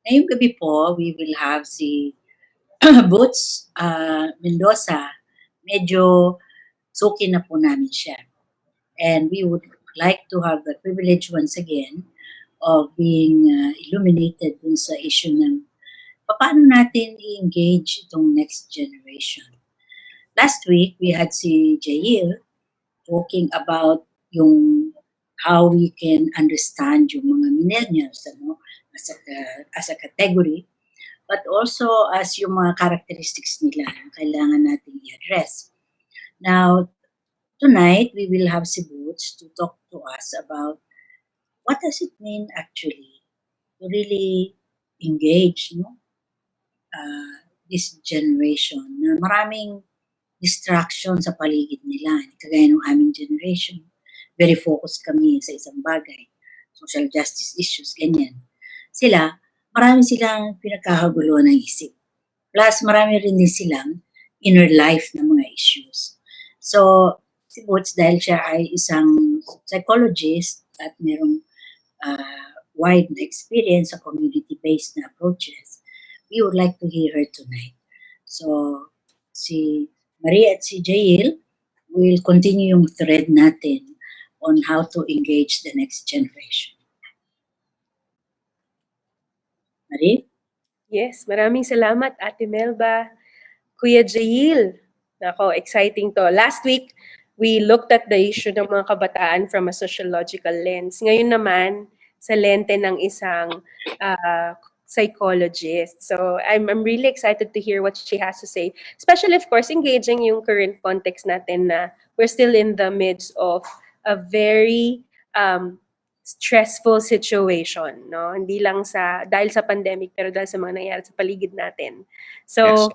Ngayong gabi po, we will have si Boots Mendoza. Medyo suki na po namin siya. And we would like to have the privilege once again of being illuminated dun sa issue ng paano natin i-engage itong next generation. Last week, we had si Jair talking about yung how we can understand yung mga millennials as a category, but also as yung mga characteristics nila na kailangan natin i-address. Now, tonight, we will have si Boots to talk to us about what does it mean actually to really engage this generation na maraming distraction sa paligid nila. Kagaya ng aming generation, very focused kami sa isang bagay. Social justice issues, ganyan. Marami silang pinagkakaguluhan ng isip. Plus, marami rin din silang inner life na mga issues. So, si Boots, dahil siya ay isang psychologist at merong wide na experience sa community-based na approaches, we would like to hear her tonight. So, si Maria at si Jail will continue yung thread natin on how to engage the next generation. Marie? Yes, maraming salamat Ate Melba. Kuya Jail, nako, exciting to. Last week, we looked at the issue ng mga kabataan from a sociological lens. Ngayon naman, sa lente ng isang psychologist. So I'm really excited to hear what she has to say. Especially, of course, engaging yung current context natin na we're still in the midst of a very stressful situation, no? Hindi lang dahil sa pandemic, pero dahil sa mga nangyayari sa paligid natin. So, yes.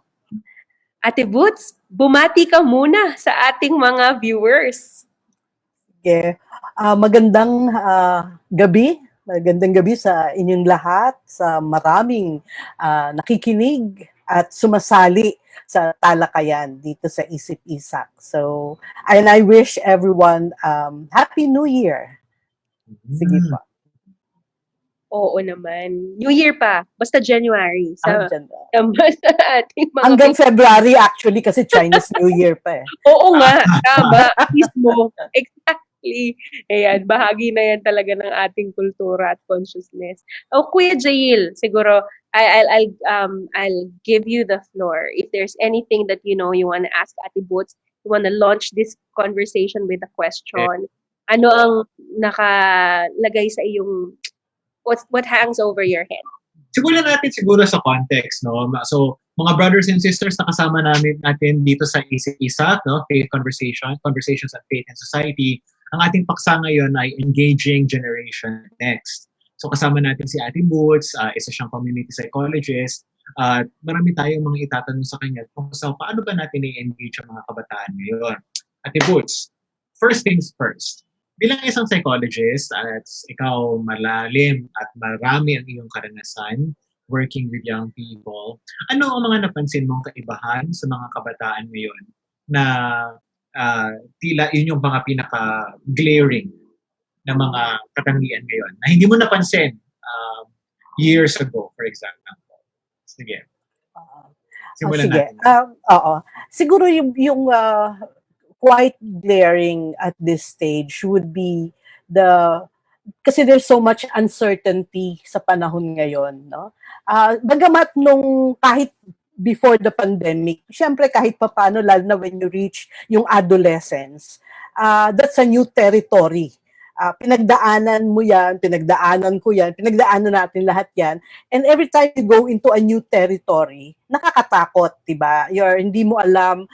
Ate Boots, bumati ka muna sa ating mga viewers. Okay. Magandang gabi. Magandang gabi sa inyong lahat, sa maraming nakikinig at sumasali sa Talakayan dito sa ISIP-ISAK. So, and I wish everyone Happy New Year. Sige pa. Oo naman. New Year pa. Basta January. Sa ating mga hanggang February actually kasi Chinese New Year pa eh. Oo nga. Tama. Mismo. Exactly. Ayan. Bahagi na yan talaga ng ating kultura at consciousness. Kuya Jail, siguro I'll give you the floor. If there's anything that you want to ask Ate Boots, you want to launch this conversation with a question. Ano ang nakalagay sa iyong what hangs over your head? Siguro natin sa context, no? So, mga brothers and sisters na kasama natin dito sa ISIP-ISAK, no? Faith Conversations on Faith and Society. Ang ating paksa ngayon ay Engaging Generation Next. So, kasama natin si Ate Boots, isa siyang community psychologist. Marami tayong mga itatanong sa kanya kung paano ba natin i-engage ang mga kabataan ngayon. Ate Boots, first things first. Bilang isang psychologist at ikaw malalim at marami ang iyong karanasan working with young people, ano ang mga napansin mong kaibahan sa mga kabataan ngayon na tila yun yung mga pinaka-glaring na mga katangian ngayon na hindi mo napansin years ago, for example? Sige. Simulan natin. Oo. Siguro yung quite glaring at this stage would be kasi there's so much uncertainty sa panahon ngayon, no? Bagamat nung kahit before the pandemic, syempre kahit papaano, lalo na when you reach yung adolescence, that's a new territory. Pinagdaanan mo yan, pinagdaanan ko yan, pinagdaanan natin lahat yan. And every time you go into a new territory, nakakatakot, diba? Hindi mo alam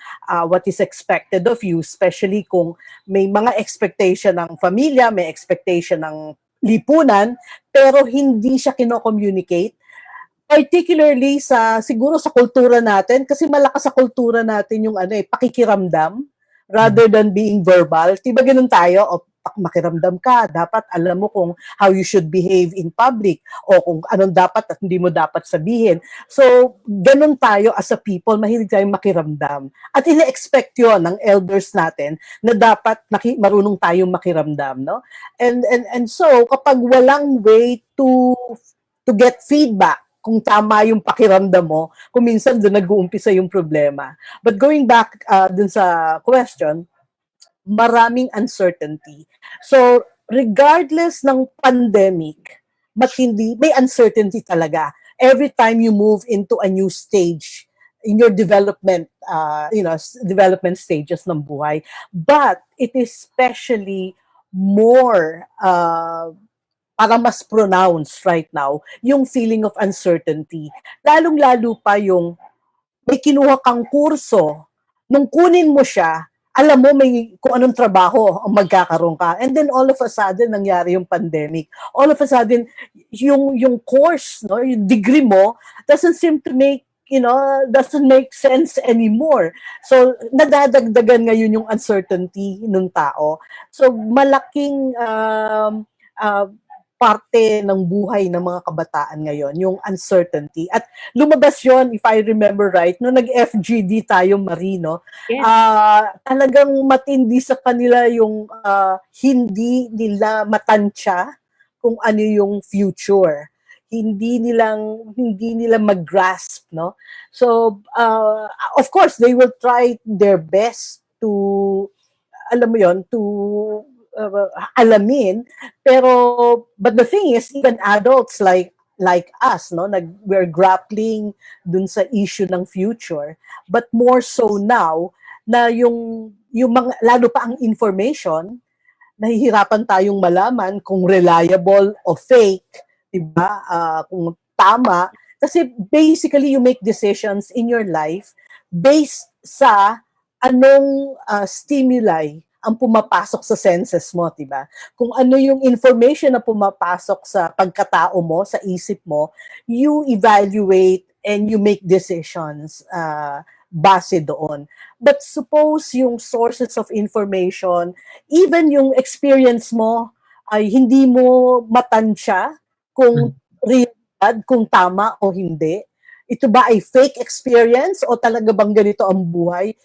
what is expected of you, especially kung may mga expectation ng pamilya, may expectation ng lipunan, pero hindi siya kino-communicate. Particularly siguro sa kultura natin, kasi malakas sa kultura natin yung pakikiramdam rather than being verbal. Diba ganun tayo? Makiramdam ka, dapat alam mo kung how you should behave in public o kung anong dapat at hindi mo dapat sabihin. So, ganun tayo as a people, mahilig tayong makiramdam. At ina-expect yun ng elders natin na dapat marunong tayong makiramdam, no? And so, kapag walang way to get feedback kung tama yung pakiramdam mo, kung minsan doon nag-uumpisa yung problema. But going back dun sa question, maraming uncertainty. So, regardless ng pandemic, matindi, may uncertainty talaga. Every time you move into a new stage in your development, development stages ng buhay. But it is especially more para mas pronounced right now, yung feeling of uncertainty. Lalong-lalo pa yung may kinuha kang kurso, nung kunin mo siya, alam mo may kung anong trabaho ang magkakaroon ka. And then all of a sudden, nangyari yung pandemic. All of a sudden, yung course, no, yung degree mo, doesn't seem to make, doesn't make sense anymore. So, nadadagdagan ngayon yung uncertainty ng tao. So, malaking parte ng buhay ng mga kabataan ngayon, yung uncertainty. At lumabas yon, if I remember right, no nag-FGD tayo, Marino, Yes. talagang matindi sa kanila yung hindi nila matansya kung ano yung future. Hindi nila mag-grasp, no? So, of course, they will try their best to, alam mo yon, to alamin, pero but the thing is, even adults like us, no, we're grappling dun sa issue ng future, but more so now na yung mga, lalo pa ang information, nahihirapan tayong malaman kung reliable o fake, diba? Kung tama, kasi basically you make decisions in your life based sa anong stimuli ang pumapasok sa senses mo, diba? Kung ano yung information na pumapasok sa pagkatao mo, sa isip mo, you evaluate and you make decisions base doon. But suppose yung sources of information, even yung experience mo, ay hindi mo matansya kung realidad, kung tama o hindi. Ito ba ay fake experience o talaga bang ganito ang buhay?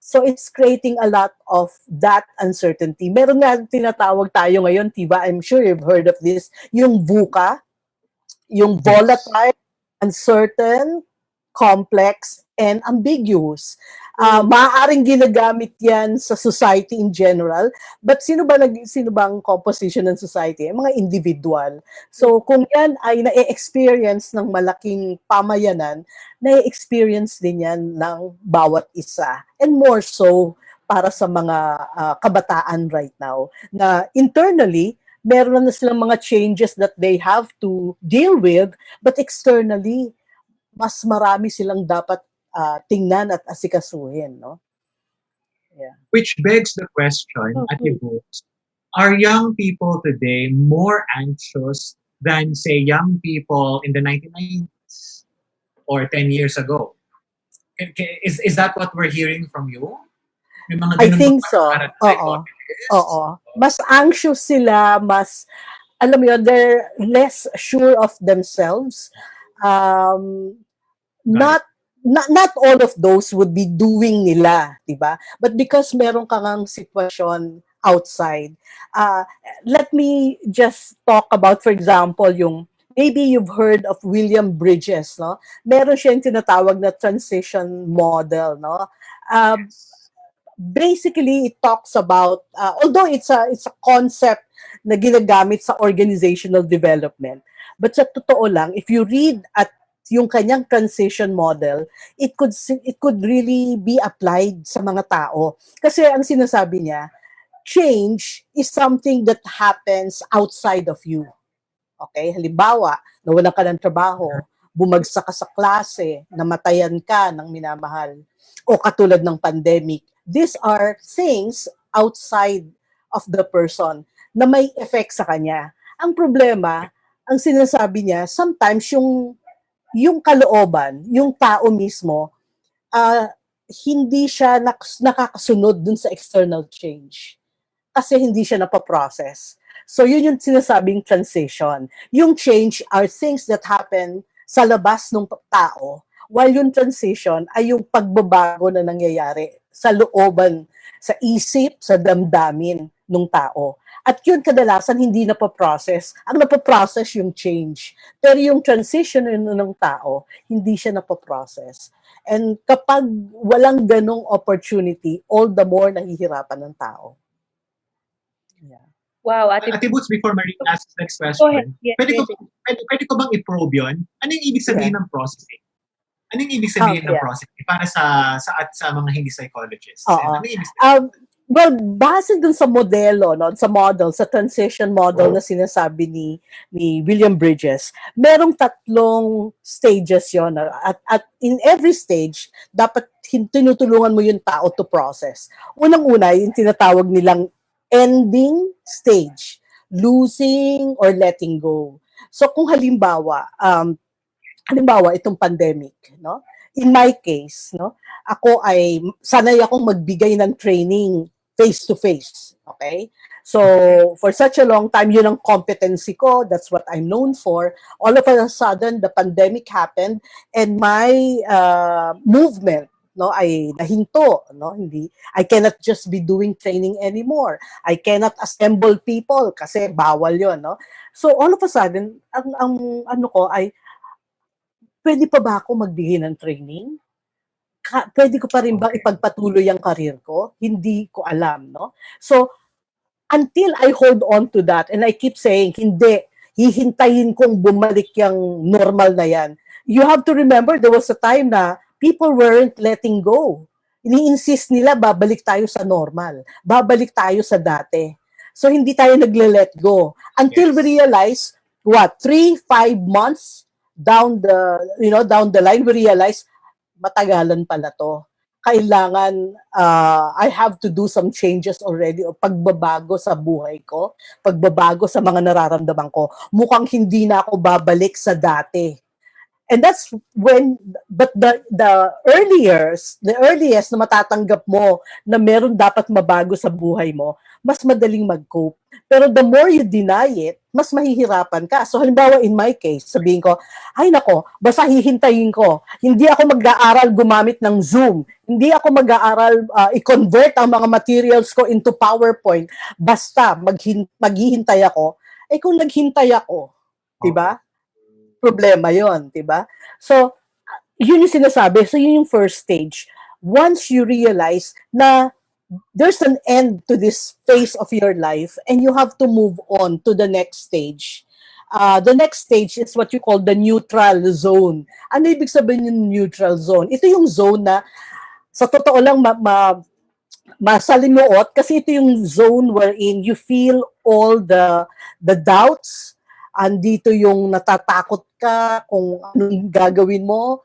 So it's creating a lot of that uncertainty. Meron nga tinatawag tayo ngayon, Tiva, I'm sure you've heard of this, yung VUCA, yung volatile, uncertain, complex, and ambiguous. Maaaring ginagamit yan sa society in general, but sino bang composition ng society? Mga individual. So kung yan ay na-experience ng malaking pamayanan, na-experience din yan ng bawat isa. And more so para sa mga kabataan right now, na internally, meron na silang mga changes that they have to deal with, but externally, mas marami silang dapat tingnan at asikasuhin, no? Yeah. Which begs the question, Ate Boots, are young people today more anxious than, say, young people in the 1990s or 10 years ago? Is that what we're hearing from you? May mga I ganun think ba so. parang Oo. Mas anxious sila, mas, alam mo yun, they're less sure of themselves. Not all of those would be doing nila, diba? But because meron kang sitwasyon outside, let me just talk about, for example, yung maybe you've heard of William Bridges, no? Meron siyang tinatawag na transition model, no? Basically, it talks about, although it's a concept na ginagamit sa organizational development, but sa totoo lang, if you read at yung kanyang transition model, it could really be applied sa mga tao. Kasi ang sinasabi niya, change is something that happens outside of you. Okay? Halimbawa, nawalan ka ng trabaho, bumagsak ka sa klase, namatayan ka ng minamahal, o katulad ng pandemic. These are things outside of the person na may effect sa kanya. Ang problema, ang sinasabi niya, sometimes yung kalooban, yung tao mismo, hindi siya nakakasunod dun sa external change. Kasi hindi siya napaprocess. So yun yung sinasabing transition. Yung change are things that happen sa labas ng tao, while yung transition ay yung pagbabago na nangyayari sa looban, sa isip, sa damdamin ng tao. At yun kadalasan hindi napaprocess. Ang napaprocess yung change. Pero yung transition ng tao, hindi siya napaprocess. And kapag walang ganong opportunity, all the more nahihirapan ng tao. Yeah. Wow, Ate Ate Boots, before Marie asks the next Go ahead. question, Yes, pwede ko bang i-probe yun? Ano yung ibig sabihin ng processing? Ano yung ibig sabihin ng Yeah. processing para sa mga hindi psychologists? Oo. Ano yung ibig sabihin? Well, base dun sa modelo, no, sa model, sa transition model na sinasabi ni William Bridges, merong 3 stages yon, at in every stage, dapat tinutulungan mo yung tao to process. Unang-una, yung tinatawag nilang ending stage, losing or letting go. So kung halimbawa itong pandemic, no? In my case, no, ako ay sanay akong magbigay ng training face to face, okay? So for such a long time, yun ang competency ko, that's what I'm known for. All of a sudden, the pandemic happened and my movement, no, ay nahinto, no? I cannot just be doing training anymore. I cannot assemble people kasi bawal yon, no? So all of a sudden, ang ano ko ay, pwede pa ba ako magbigay ng training? Pwede ko pa rin ba ipagpatuloy ang karir ko? Hindi ko alam, no? So, until I hold on to that, and I keep saying, hindi, hihintayin kong bumalik yung normal na yan. You have to remember, there was a time na people weren't letting go. Ini-insist nila, babalik tayo sa normal. Babalik tayo sa dati. So, hindi tayo nagle-let go. Until we realize, 3-5 months down the line, we realize, matagalan pala to. Kailangan, I have to do some changes already, o pagbabago sa buhay ko, pagbabago sa mga nararamdaman ko. Mukhang hindi na ako babalik sa dati. And that's when, but the earliest na matatanggap mo na meron dapat mabago sa buhay mo, mas madaling mag-cope. Pero the more you deny it, mas mahihirapan ka. So halimbawa in my case, sabihin ko, ay nako, basta hihintayin ko. Hindi ako mag-aaral gumamit ng Zoom. Hindi ako mag-aaral i-convert ang mga materials ko into PowerPoint. Basta maghihintay ako. Eh kung naghintay ako, di ba? Problema yon, di ba? So, yun yung sinasabi. So, yun yung first stage. Once you realize na there's an end to this phase of your life and you have to move on to the next stage. The next stage is what you call the neutral zone. Ano ibig sabihin yung neutral zone? Ito yung zone na sa totoo lang masalimuot kasi ito yung zone wherein you feel all the doubts. Andito yung natatakot ka kung anong gagawin mo,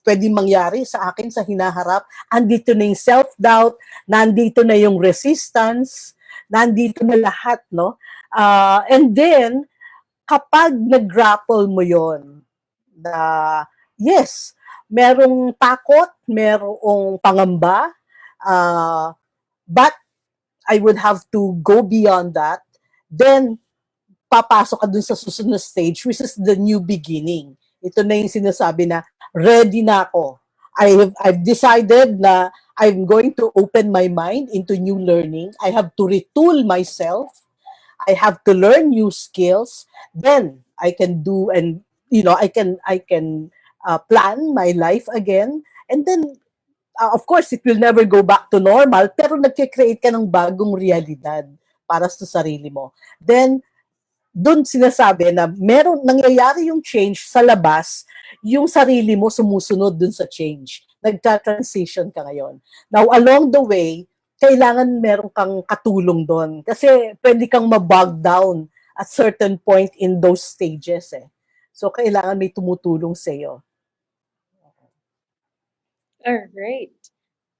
pwedeng mangyari sa akin sa hinaharap. Andito na yung self-doubt, nandito na yung resistance, nandito na lahat, no? And then, kapag nag-grapple mo yon, yes, merong takot, merong pangamba, but I would have to go beyond that. Then, papasok ka dun sa susunod stage, which is the new beginning. Ito na yung sinasabi na, ready na ako. I've decided na I'm going to open my mind into new learning. I have to retool myself. I have to learn new skills. Then, I can do, and, I can plan my life again. And then, of course, it will never go back to normal, pero nagkikreate ka ng bagong realidad para sa sarili mo. Then, doon sinasabi na nangyayari yung change sa labas, yung sarili mo sumusunod doon sa change. Nagta-transition ka ngayon. Now, along the way, kailangan meron kang katulong doon. Kasi pwede kang mabog down at certain point in those stages. So, kailangan may tumutulong sa'yo. Alright.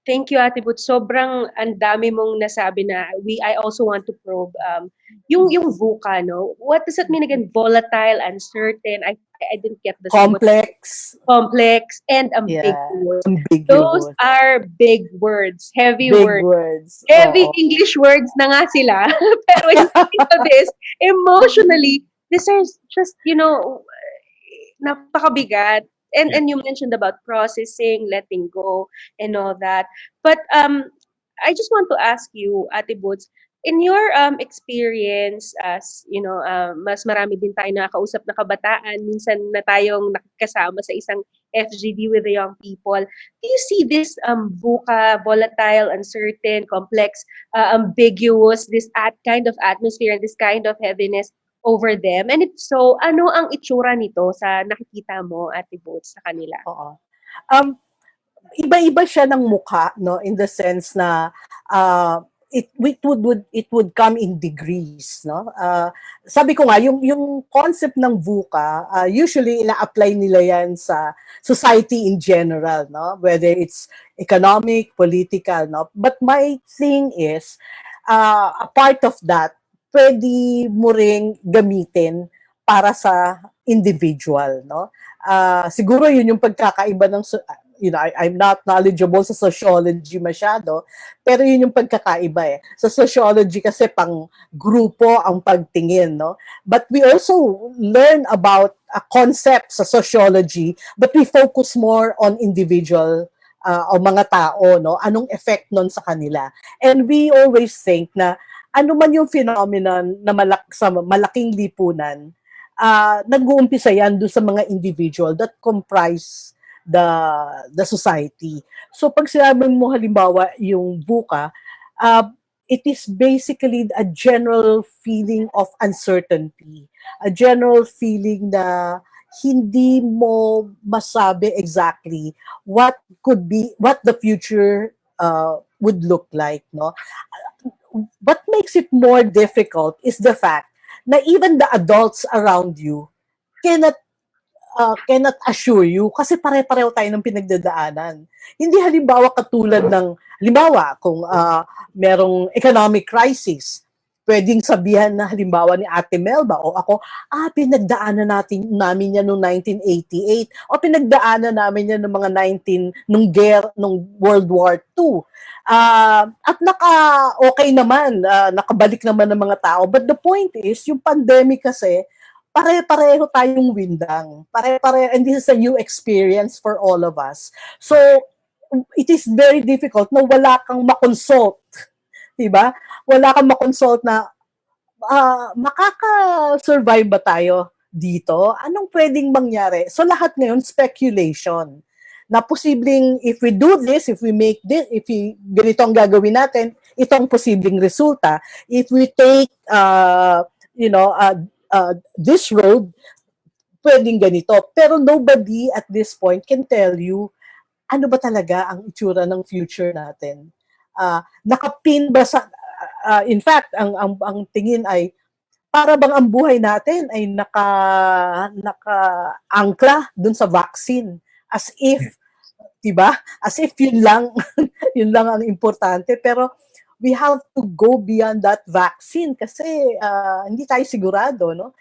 Thank you, Ate Boots. Sobrang ang dami mong nasabi na I also want to probe yung VUCA, no? What does that mean again? Volatile, uncertain. I didn't get the Complex. Complex and ambiguous. Ambiguous. Those are big words, heavy Big words. words. Heavy Oo. English words na nga sila. Pero instead of this, emotionally, these are just, napakabigat. And you mentioned about processing, letting go, and all that. But I just want to ask you, Ate Boots, in your experience as, mas marami din tayo nakakausap na kabataan, minsan na tayong nakikasama sa isang FGD with the young people, do you see this VUCA, volatile, uncertain, complex, ambiguous, this kind of atmosphere and this kind of heaviness over them? And if so, ano ang itsura nito sa nakikita mo, Ate Boots, sa kanila? Oo. Iba-iba siya ng mukha, no, in the sense na it would come in degrees, no. Sabi ko nga yung concept ng VUCA, usually ina-apply nila yan sa society in general, no, whether it's economic, political, no. But my thing is, a part of that pwede mo ring gamitin para sa individual, no. Siguro yun yung pagkakaiba ng I'm not knowledgeable sa sociology masyado, pero yun yung pagkakaiba eh. Sa sociology kasi pang grupo ang pagtingin, no? But we also learn about a concept sa sociology, but we focus more on individual o mga tao, no? Anong effect nun sa kanila. And we always think na ano man yung phenomenon na sa malaking lipunan, nag-uumpisa yan doon sa mga individual that comprise the society. So pag sinabi mo halimbawa yung VUCA, it is basically a general feeling of uncertainty, a general feeling na hindi mo masabi exactly what the future would look like, no? What makes it more difficult is the fact na even the adults around you cannot assure you kasi pare-pareho tayo ng pinagdadaanan. Hindi halimbawa katulad ng, halimbawa kung merong economic crisis, pwedeng sabihan na halimbawa ni Ate Melba o ako, pinagdaanan namin yan noong 1988 o pinagdaanan namin yan noong mga nung World War II. At okay naman, nakabalik naman ng mga tao. But the point is, yung pandemic kasi, pare-pareho tayong windang. And this is a new experience for all of us. So, it is very difficult na wala kang makonsult. Diba? Wala kang makonsult na makaka-survive ba tayo dito? Anong pwedeng mangyari? So, lahat ngayon, speculation. Na posibleng, if we do this, if we make this, ganito ang gagawin natin, ito ang posibleng resulta. If we take, this road, pwedeng ganito. Pero nobody at this point can tell you ano ba talaga ang itsura ng future natin. Nakapin ba sa... in fact, ang tingin ay para bang ang buhay natin ay naka-angkla dun sa vaccine. As if, diba? As if yun lang ang importante. Pero we have to go beyond that vaccine kasi hindi tayo sigurado, no?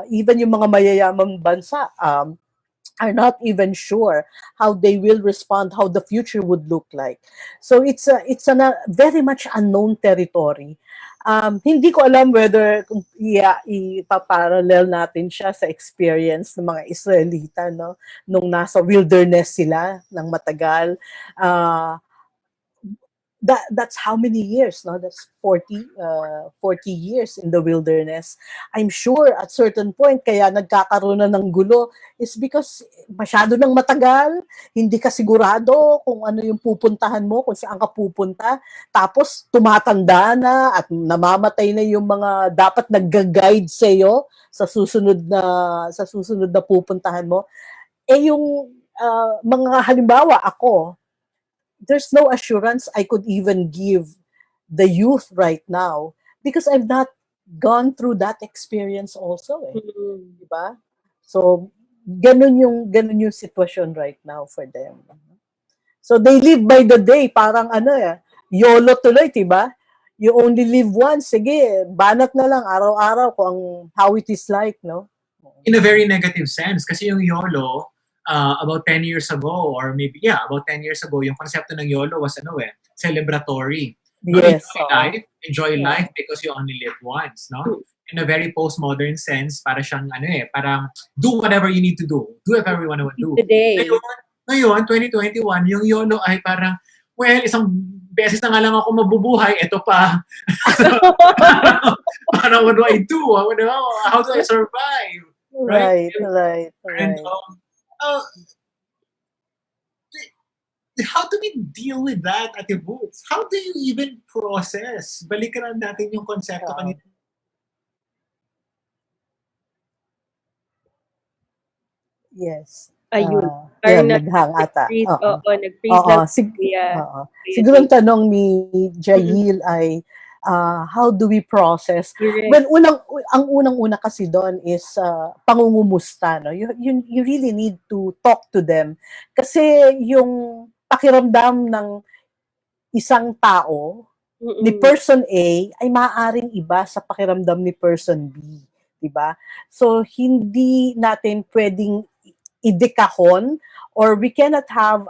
Even yung mga mayayamang bansa are not even sure how they will respond, how the future would look like. So it's a very much unknown territory. Hindi ko alam whether ipaparallel natin siya sa experience ng mga Israelita, no? Nung nasa wilderness sila ng matagal. That's how many years, no? That's 40 years in the wilderness. I'm sure at certain point kaya nagkakaroon na ng gulo is because masyado nang matagal, hindi ka sigurado kung ano yung pupuntahan mo, kung saan ka pupunta, tapos tumatanda na at namamatay na yung mga dapat nagga-guide sa iyo sa susunod na pupuntahan mo. Yung mga halimbawa ako, there's no assurance I could even give the youth right now because I've not gone through that experience also, eh. Mm-hmm. Diba? So, ganun yung sitwasyon right now for them. So, they live by the day, parang YOLO tuloy, diba? You only live once, sige, banat na lang araw-araw kung how it is like, no? In a very negative sense, kasi yung YOLO, about 10 years ago, or maybe, about 10 years ago, yung konsepto ng YOLO was celebratory. No, Yes. enjoy life because you only live once, no? in a very postmodern sense, para siyang parang do whatever you need to do. Do whatever you want to do. Today. Ngayon, 2021, yung YOLO ay parang, well, isang beses na nga lang ako mabubuhay, ito pa. Parang, what do I do? How do I survive? Right. And how do we deal with that, Ate Boots? How do you even process? Balikan natin yung konsepto kanina. Yes. Ayun. Yun, naghang ata. Nag-freeze lang. Siguro ang tanong ni Jail ay, how do we process? Correct. Well, ang unang-una kasi doon is pangungumusta. No? You really need to talk to them. Kasi yung pakiramdam ng isang tao, ni person A, ay maaaring iba sa pakiramdam ni person B. Diba? So, hindi natin pwedeng idekahon, or we cannot have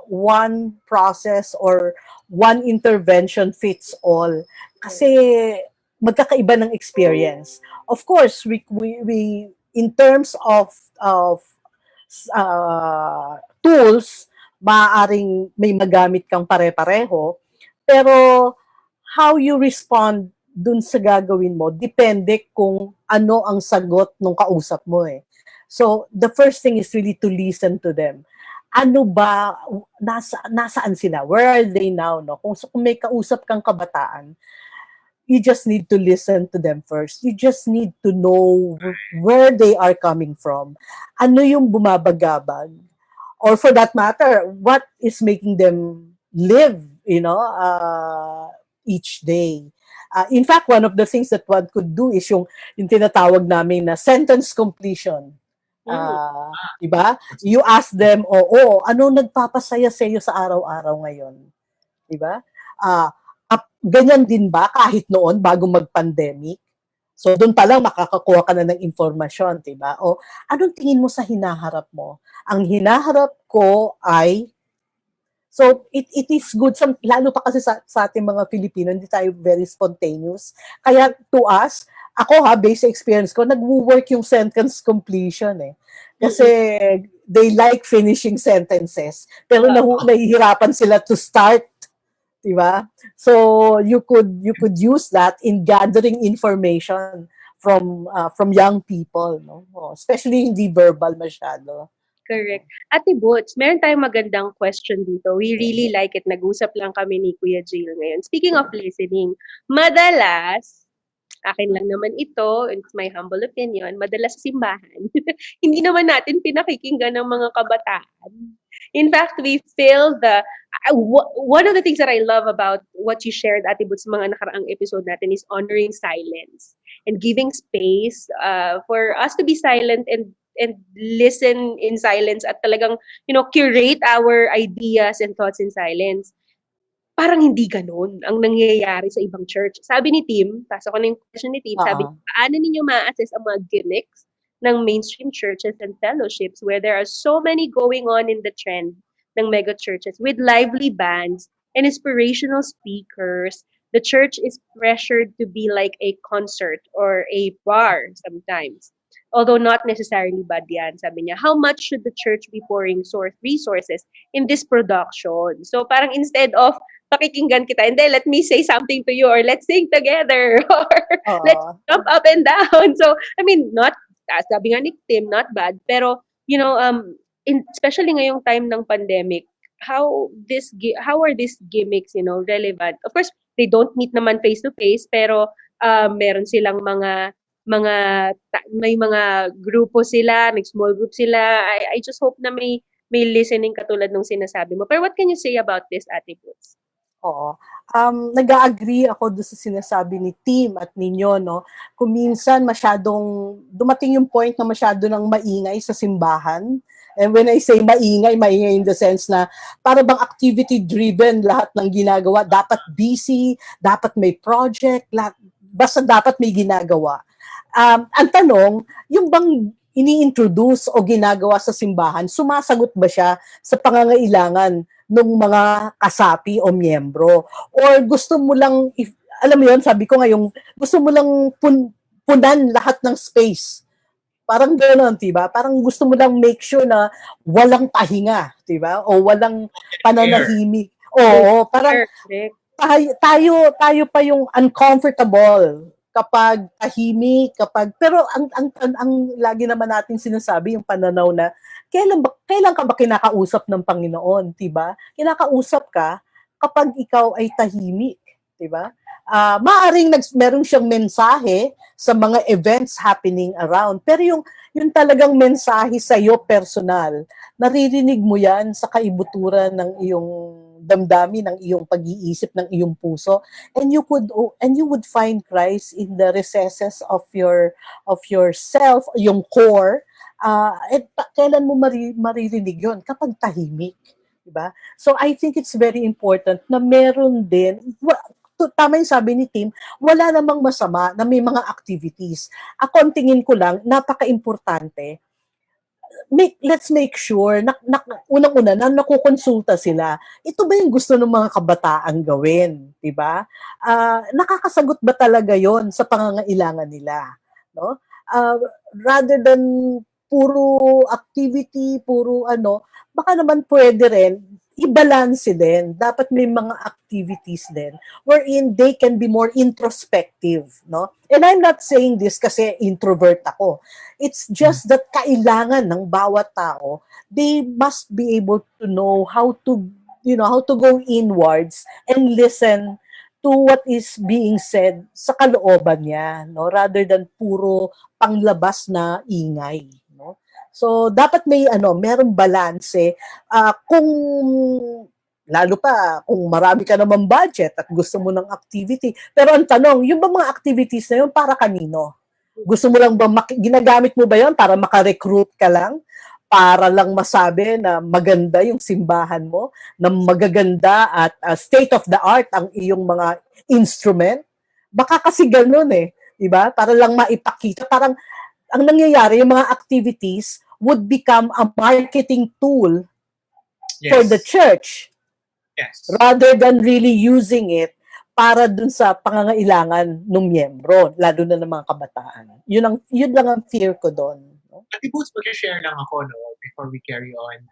one process or one intervention fits all. Kasi magkakaiba ng experience. Of course, we in terms of tools, maaaring may magamit kang pare-pareho, pero how you respond dun sa gagawin mo, depende kung ano ang sagot ng kausap mo eh. So, the first thing is really to listen to them. Ano ba, nasaan sila? Where are they now? No? Kung may kausap kang kabataan, you just need to listen to them first. You just need to know where they are coming from. Ano yung bumabagabag? Or for that matter, what is making them live, each day? In fact, one of the things that one could do is yung tinatawag namin na sentence completion. Diba? You ask them, ano nagpapasaya sa iyo sa araw-araw ngayon? Diba? Ganyan din ba kahit noon bago mag-pandemic? So doon pa lang makakakuha ka na ng informasyon, diba? O anong tingin mo sa hinaharap mo? Ang hinaharap ko ay, so it is good, lalo pa kasi sa ating mga Filipino, hindi tayo very spontaneous. Kaya to us, ako based sa experience ko, nag-work yung sentence completion eh. Kasi they like finishing sentences. Pero nahihirapan sila to start. Diba? So you could use that in gathering information from young people, no? Especially hindi verbal masyado. Correct. Ate Boots, meron tayong magandang question dito. We really like it. Nag-usap lang kami ni Kuya Jill ngayon. Speaking of listening, madalas, akin lang naman ito, it's my humble opinion, madalas sa simbahan, hindi naman natin pinakikinggan ng mga kabataan. In fact, we feel one of the things that I love about what you shared, Ate Boots, sa mga nakaraang episode natin is honoring silence and giving space for us to be silent and listen in silence at talagang, curate our ideas and thoughts in silence. Parang hindi ganun ang nangyayari sa ibang church. Sabi ni Tim, pasok ko na yung question ni Tim, sabi niya, paano ninyo ma-assess ang mga gimmicks ng mainstream churches and fellowships where there are so many going on in the trend ng mega churches with lively bands and inspirational speakers? The church is pressured to be like a concert or a bar sometimes. Although not necessarily bad yan, sabi niya. How much should the church be pouring resources in this production? So parang instead of pakikinggan kita, hindi, let me say something to you, or let's sing together, or let's jump up and down. So, I mean, sabi nga ni Tim, not bad, pero, especially ngayong time ng pandemic, how are these gimmicks, relevant? Of course, they don't meet naman face-to-face, pero meron silang may mga grupo sila, may small group sila. I just hope na may listening katulad nung sinasabi mo. Pero what can you say about this, Ate Boots? Oo. Nag-agree ako doon sa sinasabi ni Tim at ninyo, no? Kung minsan dumating yung point na masyado nang maingay sa simbahan. And when I say maingay in the sense na para bang activity-driven lahat ng ginagawa. Dapat busy, dapat may project, basta dapat may ginagawa. Ang tanong, yung bang ini-introduce o ginagawa sa simbahan, sumasagot ba siya sa pangangailangan ng mga kasapi o miyembro? Or gusto mo lang, alam mo yun, sabi ko ngayong, gusto mo lang punan lahat ng space. Parang gano'n, 'di ba? Parang gusto mo lang make sure na walang pahinga, 'di ba? O walang pananahimik. Oo, parang Correct. tayo pa yung uncomfortable kapag tahimik, pero ang lagi naman natin sinasabi yung pananaw na kailan ka ba kinakausap ng Panginoon, 'di ba? Kinakausap ka kapag ikaw ay tahimik, 'di ba? Maaring meron siyang mensahe sa mga events happening around, pero yung talagang mensahe sa iyo personal, naririnig mo yan sa kaibuturan ng iyong damdamin, ng iyong pag-iisip, ng iyong puso, and you would find Christ in the recesses of your self, yung core. Kailan mo maririnig yon? Kapag tahimik, diba? So I think it's very important na meron din, tama yung sabi ni Tim, wala namang masama na may mga activities. Ang tingin ko lang, napaka-importante, let's make sure unang-una na nakukonsulta sila. Ito ba yung gusto ng mga kabataan gawin, 'di ba? Nakakasagot ba talaga 'yon sa pangangailangan nila, no? Rather than puro activity, puro baka naman pwede rin i-balance din. Dapat may mga activities din wherein they can be more introspective, no? And I'm not saying this kasi introvert ako. It's just that kailangan ng bawat tao, they must be able to know how to go inwards and listen to what is being said sa kalooban niya, no? Rather than puro panglabas na ingay, no? So dapat merong balanse. Kung lalo pa kung marami ka naman budget at gusto mo ng activity. Pero ang tanong, yung ba mga activities na yun para kanino? Gusto mo lang ba, ginagamit mo ba yun para makarecruit ka lang? Para lang masabi na maganda yung simbahan mo, na magaganda at state of the art ang iyong mga instrument? Baka kasi ganun diba? Para lang maipakita. Parang ang nangyayari, yung mga activities would become a marketing tool for the church. Yes. Rather than really using it para dun sa pangangailangan ng miyembro, lalo na ng mga kabataan. Yun lang ang fear ko doon. No? Ati Boots, mag-share lang ako before we carry on.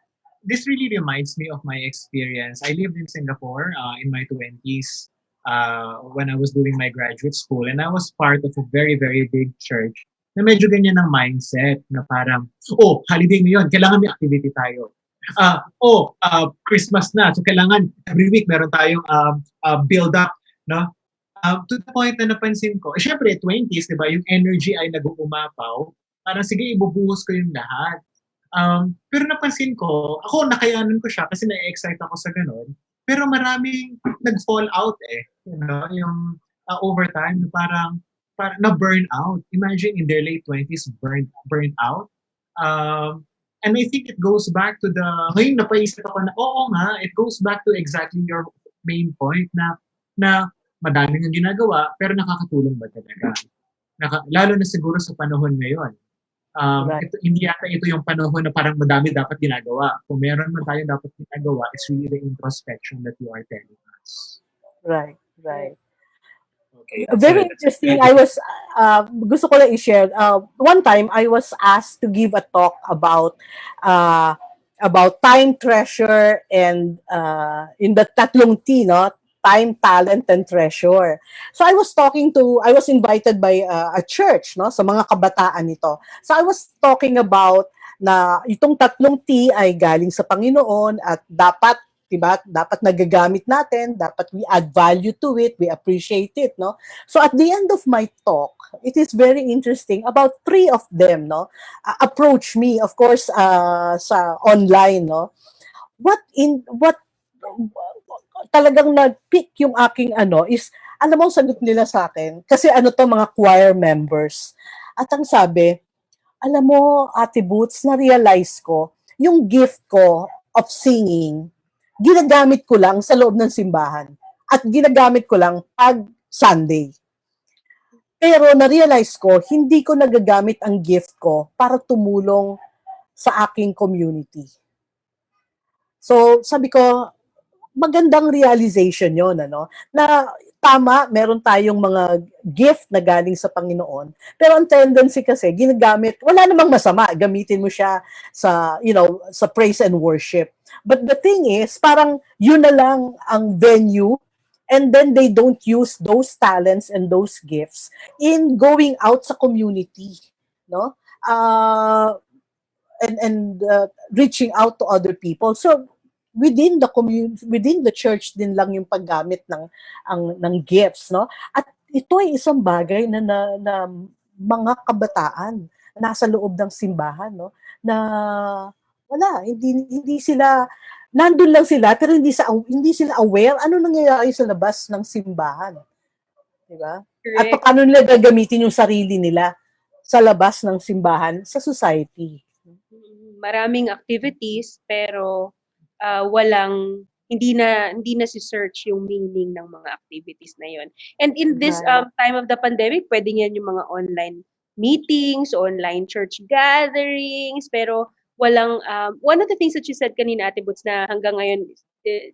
This really reminds me of my experience. I lived in Singapore in my 20s when I was doing my graduate school, and I was part of a very, very big church na medyo ganyan ang mindset na parang, holiday ngayon, kailangan may activity tayo. Christmas na, so kailangan every week meron tayong build-up, no? To the point na napansin ko, syempre 20s, di ba, yung energy ay nag-uumapaw, parang sige, ibubuhos ko yung lahat. Pero napansin ko, ako nakayanan ko siya kasi na-excite ako sa ganun, pero maraming nag-fall out yung overtime, parang na-burn out. Imagine in their late 20s, burnt out. And I think it goes back to ngayon napaisip ako na, oo nga, it goes back to exactly your main point na madami ng ginagawa, pero nakakatulong ba talaga? Lalo na siguro sa panahon ngayon. Right. Hindi yata ito yung panahon na parang madami dapat ginagawa. Kung meron man tayo dapat ginagawa, it's really the introspection that you are telling us. Right. Okay. Very interesting. I was, gusto ko lang i-share. One time, I was asked to give a talk about time, treasure, and in the tatlong T, no? Time, talent, and treasure. So I was invited by a church, no? Sa mga kabataan nito. So I was talking about na itong tatlong T ay galing sa Panginoon at dapat, diba, dapat nagagamit natin, dapat we add value to it, we appreciate it, no? So at the end of my talk, it is very interesting, about 3 of them, no, approach me, of course, sa online, no? What talagang nag-pick yung aking is, alam mo, sagot nila sa akin, kasi mga choir members. At ang sabi, alam mo, Ate Boots, na-realize ko, yung gift ko of singing, ginagamit ko lang sa loob ng simbahan. At ginagamit ko lang pag Sunday. Pero na-realize ko, hindi ko nagagamit ang gift ko para tumulong sa aking community. So, sabi ko, magandang realization yon, ano, na tama, meron tayong mga gift na galing sa Panginoon, pero ang tendency kasi ginagamit, wala namang masama, gamitin mo siya sa, sa praise and worship. But the thing is, parang yun na lang ang venue, and then they don't use those talents and those gifts in going out sa community, no? And reaching out to other people. So within the community, within the church din lang yung paggamit ng gifts, no? At ito ay isang bagay na mga kabataan nasa loob ng simbahan, no? Na wala, hindi sila, nandun lang sila pero hindi sila aware ano nangyayari sa labas ng simbahan. Di ba? At Correct. paano nila gagamitin yung sarili nila sa labas ng simbahan, sa society. Maraming activities pero hindi na si search yung meaning ng mga activities na yon. And in this Right. time of the pandemic, pwede yan yung mga online meetings, online church gatherings, pero walang one of the things that you said kanina, Ate Boots, na hanggang ngayon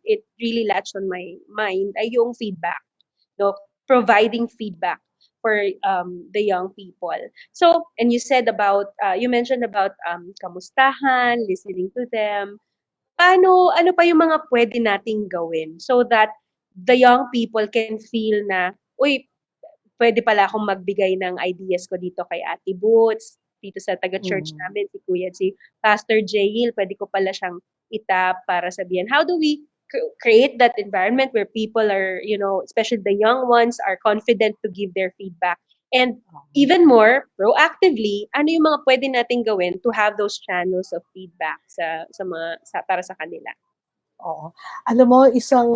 it really latched on my mind ay yung feedback, no? Providing feedback for the young people. So, and you said about, you mentioned about kamustahan, listening to them. Ano pa yung mga pwede nating gawin so that the young people can feel na, uy, pwede pala akong magbigay ng ideas ko dito kay Ate Boots, dito sa taga-church namin, si Kuya, si Pastor Jail, pwede ko pala siyang itap para sabihan. How do we create that environment where people are, especially the young ones, are confident to give their feedback? And even more, proactively, ano yung mga pwede nating gawin to have those channels of feedback para sa kanila? Oo. Alam mo, isang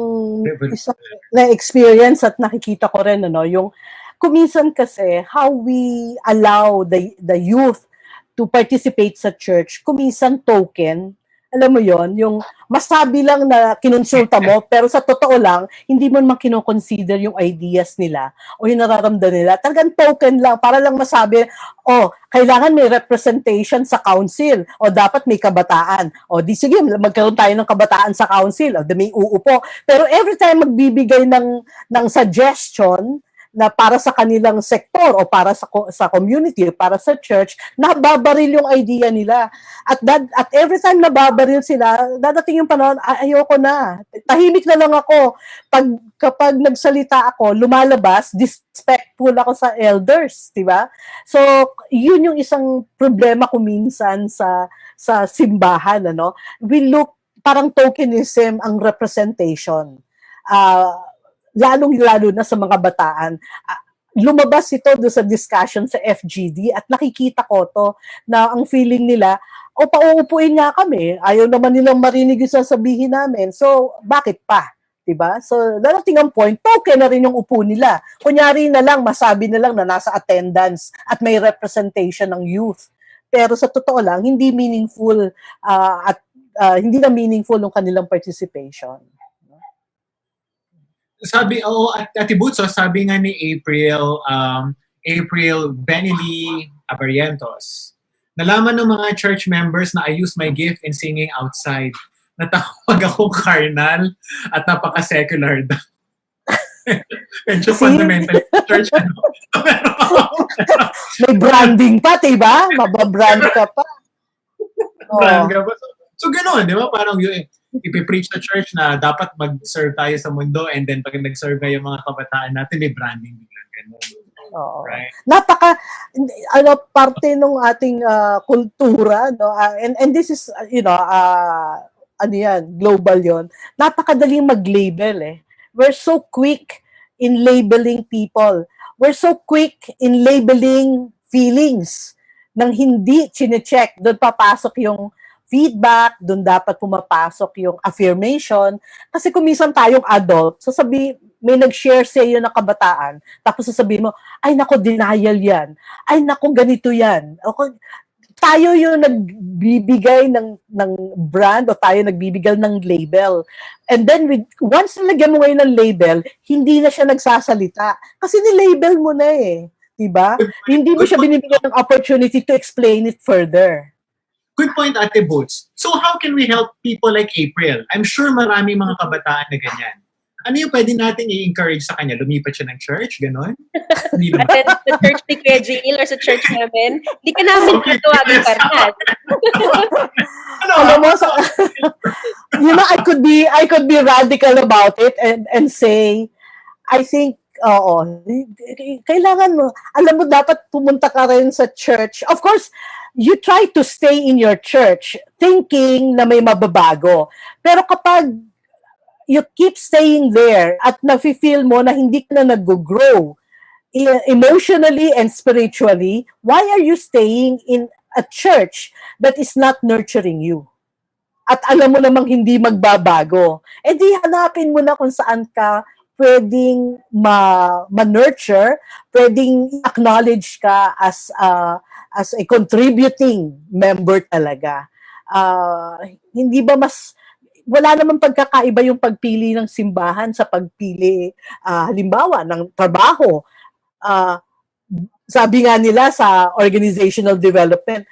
na-experience at nakikita ko rin, yung kuminsan kasi how we allow the youth to participate sa church, kuminsan token, alam mo yon, yung masabi lang na kinonsulta mo, pero sa totoo lang, hindi mo naman kinoconsider yung ideas nila o yung nararamdaman nila. Talagang token lang, para lang masabi, kailangan may representation sa council, o dapat may kabataan, o di sige, magkaroon tayo ng kabataan sa council, o di may uupo. Pero every time magbibigay ng suggestion, na para sa kanilang sektor o para sa community o para sa church, nababaril yung idea nila. At every time nababaril sila, dadating yung panahon, ayoko na. Tahimik na lang ako. Kapag nagsalita ako, lumalabas, disrespectful ako sa elders, di ba? So, yun yung isang problema ko minsan sa simbahan, ano? We look, parang tokenism ang representation. Lalong-lalo na sa mga bataan. Lumabas ito doon sa discussion sa FGD at nakikita ko to na ang feeling nila, pauupuin nga kami. Ayaw naman nilang marinig yung sasabihin namin. So, bakit pa? Diba? So, darating ang point, token na rin yung upo nila. Kunyari na lang, masabi na lang na nasa attendance at may representation ng youth. Pero sa totoo lang, hindi meaningful hindi na meaningful yung kanilang participation. Sabi, Ate Boots, sabi nga ni April Benelli Abarientos, nalaman ng mga church members na I use my gift in singing outside. Natawag akong carnal at napaka-secular. Medyo fundamental church. May branding pa, diba? Mababrand ka pa. Brand ka pa. So gano'n, di ba? Parang ipipreach sa church na dapat mag-serve tayo sa mundo, and then pag nag-serve yung mga kabataan natin, may branding biglang gano'n. Right? Parte ng ating kultura, no? And this is, global yon. Napakadaling mag-label eh. We're so quick in labeling people. We're so quick in labeling feelings nang hindi chine-check. Doon papasok yung feedback, doon dapat pumapasok yung affirmation. Kasi kung minsan tayong adult, may nag-share sa iyo na kabataan, tapos sasabihin mo, ay nako, denial yan. Ay nako, ganito yan. Tayo yung nagbibigay ng brand o tayo nagbibigay ng label. And then, once nalagyan mo ngayon ng label, hindi na siya nagsasalita. Kasi nilabel mo na eh. Diba? Hindi mo siya binibigyan ng opportunity to explain it further. Good point, Ate Boots. So how can we help people like April? I'm sure maraming mga kabataan na ganyan. Ano yung pwede nating i-encourage sa kanya? Lumipat siya ng church? Ganon? Hindi naman. Attend sa church ni Kuya Jail or sa church namin, hindi ka namin tatawagan parehas. Ano? Alam mo, I could be radical about it and say, I think, oo, kailangan mo, alam mo, dapat pumunta ka rin sa church. Of course, you try to stay in your church thinking na may mababago. Pero kapag you keep staying there at nafe-feel mo na hindi ka na nag-grow emotionally and spiritually, why are you staying in a church that is not nurturing you? At alam mo namang hindi magbabago. Eh di hanapin mo na kung saan ka pwedeng ma-nurture, pwedeng acknowledge ka as a contributing member talaga. Hindi ba wala namang pagkakaiba yung pagpili ng simbahan sa pagpili, halimbawa, ng trabaho. Sabi nga nila sa organizational development,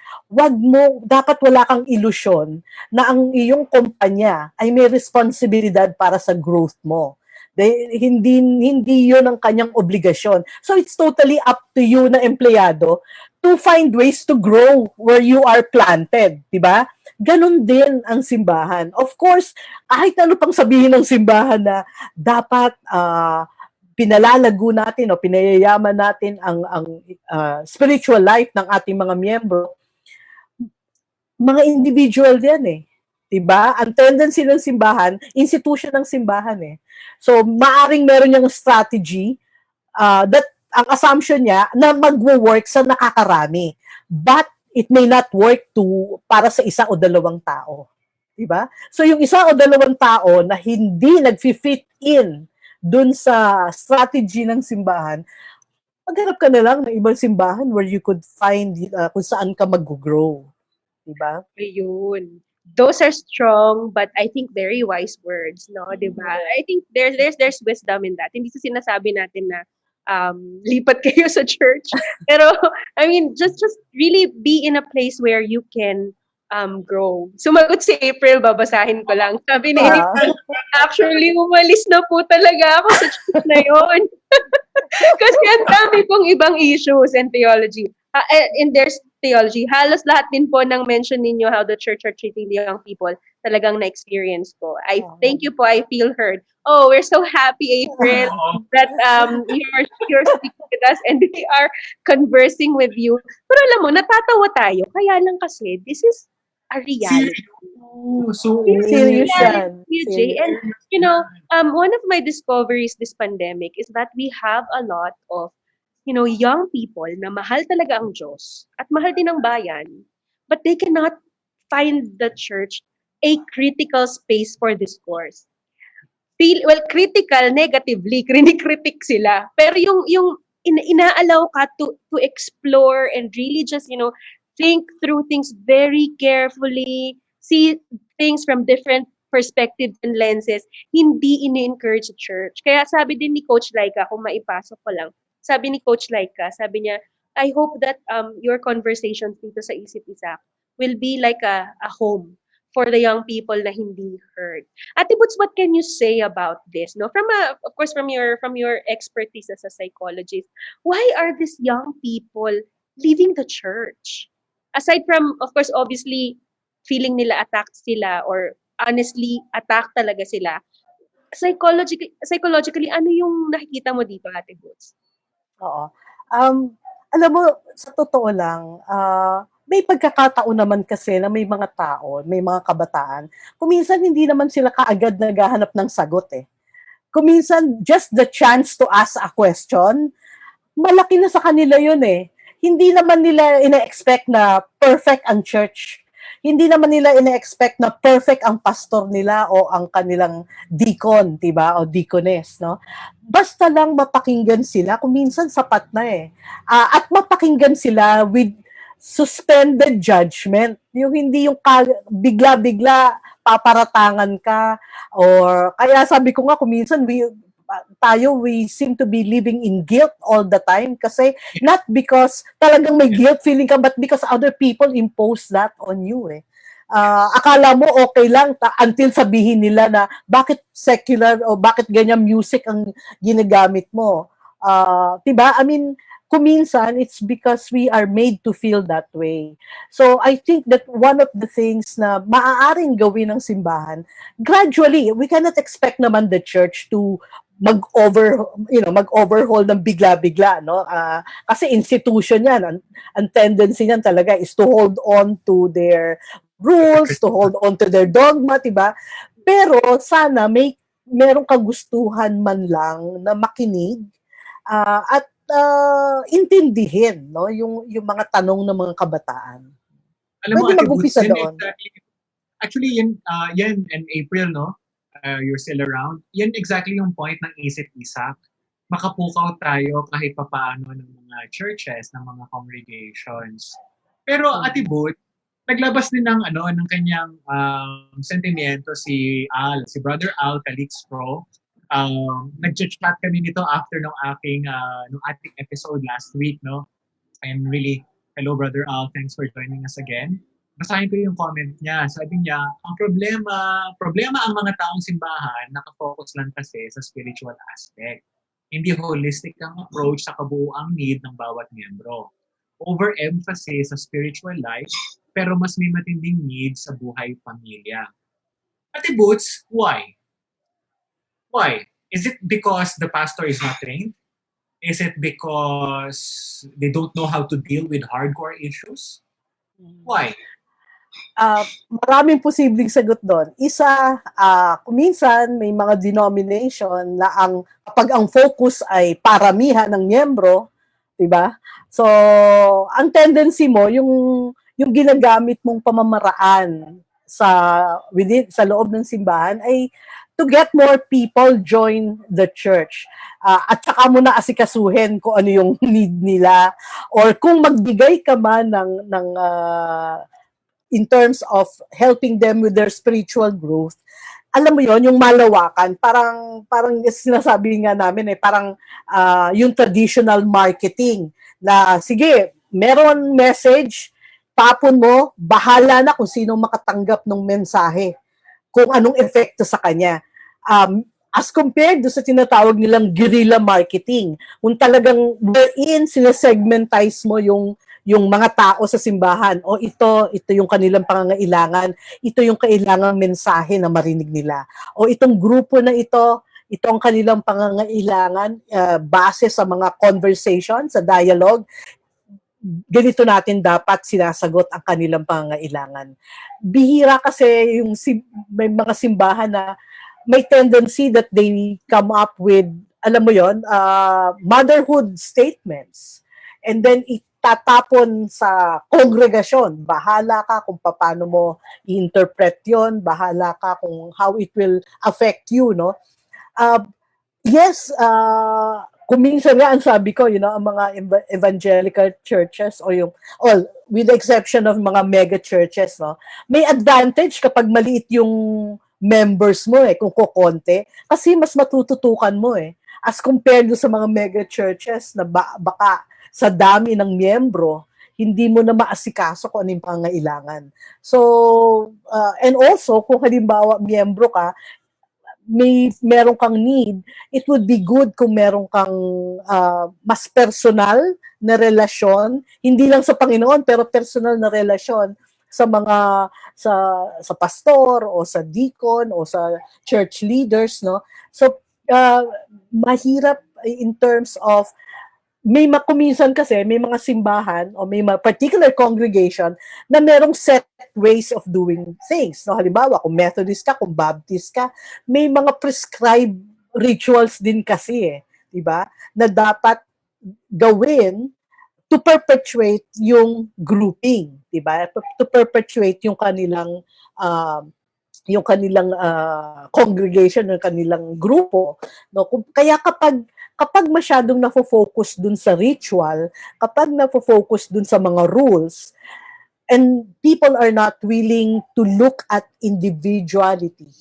dapat wala kang ilusyon na ang iyong kumpanya ay may responsibilidad para sa growth mo. Hindi yun ang kanyang obligasyon. So it's totally up to you na empleyado to find ways to grow where you are planted, di ba? Ganon din ang simbahan. Of course, kahit ano pang sabihin ng simbahan na dapat pinalalago natin o pinayayaman natin ang spiritual life ng ating mga miyembro, mga individual din eh. Diba? Ang tendency ng simbahan, institution ng simbahan eh. So, maaring meron niyang strategy that ang assumption niya na magwo-work sa nakakarami. But it may not work para sa isa o dalawang tao. Diba? So, yung isa o dalawang tao na hindi nag-fit in dun sa strategy ng simbahan, maghanap ka na lang ng ibang simbahan where you could find kung saan ka mag-grow. Diba? Ayun. Those are strong but I think very wise words, no? Diba? I think there's wisdom in that. Hindi sa sinasabi natin na lipat kayo sa church. Pero I mean, just really be in a place where you can grow. Sumagot si April, babasahin ko lang. Sabi ni April, actually umalis na po talaga ako sa church na yon. Kasi ang dami pong ibang issues and theology. In their theology, halos lahat din po ng mention ninyo how the church are treating the young people, talagang na-experience ko. I thank you po, I feel heard. Oh, we're so happy, April, that you're speaking with us and we are conversing with you. Pero alam mo, natatawa tayo. Kaya lang kasi, this is a reality. Serious yan. And, you know, one of my discoveries this pandemic is that we have a lot of young people na mahal talaga ang Diyos at mahal din ang bayan, but they cannot find the church a critical space for discourse. Critical, negatively, kritik sila. Pero yung inaalaw ka to explore and really just, think through things very carefully, see things from different perspectives and lenses, hindi ini-encourage sa church. Kaya sabi din ni Coach Laika, kung maipasok ko lang, sabi ni Coach Laika, sabi niya, I hope that your conversations dito sa ISIP-ISAK will be like a home for the young people na hindi heard. Ate Boots, what can you say about this? No, of course, from your expertise as a psychologist, why are these young people leaving the church? Aside from, of course, obviously, feeling nila attacked sila or honestly attacked talaga sila, psychologically, ano yung nakikita mo dito, Ate Boots? Oo. Alam mo, sa totoo lang, may pagkakataon naman kasi na may mga tao, may mga kabataan, kuminsan hindi naman sila kaagad naghahanap ng sagot eh. Kuminsan, just the chance to ask a question, malaki na sa kanila yun eh. Hindi naman nila ina-expect na perfect ang church. Hindi naman nila ina-expect na perfect ang pastor nila o ang kanilang deacon, diba? O deaconess, no? Basta lang mapakinggan sila, kung minsan sapat na eh. At mapakinggan sila with suspended judgment. Yung hindi yung bigla-bigla paparatangan ka or kaya sabi ko nga kung minsan tayo, we seem to be living in guilt all the time kasi not because talagang may guilt feeling ka, but because other people impose that on you eh. Akala mo okay lang until sabihin nila na bakit secular o bakit ganyan music ang ginagamit mo. Diba? I mean, kuminsan, it's because we are made to feel that way. So, I think that one of the things na maaaring gawin ng simbahan, gradually, we cannot expect naman the church to mag-overhaul ng bigla-bigla, no? Kasi institution yan. Ang tendency niyan talaga is to hold on to their rules, to hold on to their dogma, diba? Pero sana merong kagustuhan man lang na makinig at intindihin, no, yung mga tanong ng mga kabataan. Alam mo, Pwede Ate mag-umpisa Boots, doon. Actually, yan in April, no? You're still around. Yan exactly yung point ng ISIP-ISAK. Makapukaw tayo kahit papaano ng mga churches, ng mga congregations. Pero Ate Boots, naglabas din ng kanyang sentimiento si Brother Al Calixto. Nag-chat kami nito after nung ating episode last week, no? And really, hello Brother Al, thanks for joining us again. Basahin ko yung comment niya. Sabi niya, ang problema ang mga taong simbahan nakafocus lang kasi sa spiritual aspect. Hindi holistic ang approach sa kabuuang need ng bawat miyembro. Overemphasis sa spiritual life, pero mas may matinding needs sa buhay pamilya. Ate Boots, why? Why? Is it because the pastor is not trained? Is it because they don't know how to deal with hardcore issues? Why? Maraming posibleng sagot doon. Isa, kuminsan may mga denomination na kapag ang focus ay paramihan ng miyembro, 'di ba? So, ang tendency mo yung ginagamit mong pamamaraan sa loob ng simbahan ay to get more people join the church. At saka mo na asikasuhin kung ano yung need nila or kung magbigay ka man ng in terms of helping them with their spiritual growth. Alam mo yon, yung malawakan, parang sinasabi nga namin parang yung traditional marketing na sige, meron message, tapon mo, bahala na kung sino makatanggap ng mensahe, kung anong epekto sa kanya. As compared do sa tinatawag nilang guerrilla marketing, kung talagang wherein sinesegmentize mo yung mga tao sa simbahan, o ito yung kanilang pangangailangan, ito yung kailangang mensahe na marinig nila, o itong grupo na ito ang kanilang pangangailangan base sa mga conversation, sa dialogue, ganito natin dapat sinasagot ang kanilang pangangailangan. Bihira kasi yung may mga simbahan na may tendency that they come up with, alam mo yon, motherhood statements, and then itatapon sa kongregasyon. Bahala ka kung paano mo i-interpret yon, bahala ka kung how it will affect you, no? Yes, kuminsan nga ang sabi ko, ang mga evangelical churches with the exception of mga mega churches, no, may advantage kapag maliit yung members mo kung kukonte, kasi mas matututukan mo as compared sa mga mega churches na baka sa dami ng miyembro, hindi mo na maasikaso kung ano yung pangailangan. So, and also, kung halimbawa miyembro ka, meron kang need, it would be good kung meron kang mas personal na relasyon, hindi lang sa Panginoon, pero personal na relasyon sa mga sa pastor o sa deacon o sa church leaders, no? So mahirap in terms of kuminsan kasi may mga simbahan o may mga particular congregation na merong set ways of doing things, no? Halimbawa, kung Methodist ka, kung Baptist ka, may mga prescribed rituals din kasi di ba? Na dapat gawin to perpetuate yung grouping, di ba? To perpetuate yung kanilang congregation, yung kanilang grupo, no? Kaya kapag masyadong nafo-focus dun sa ritual, kapag nafo-focus dun sa mga rules, and people are not willing to look at individuality,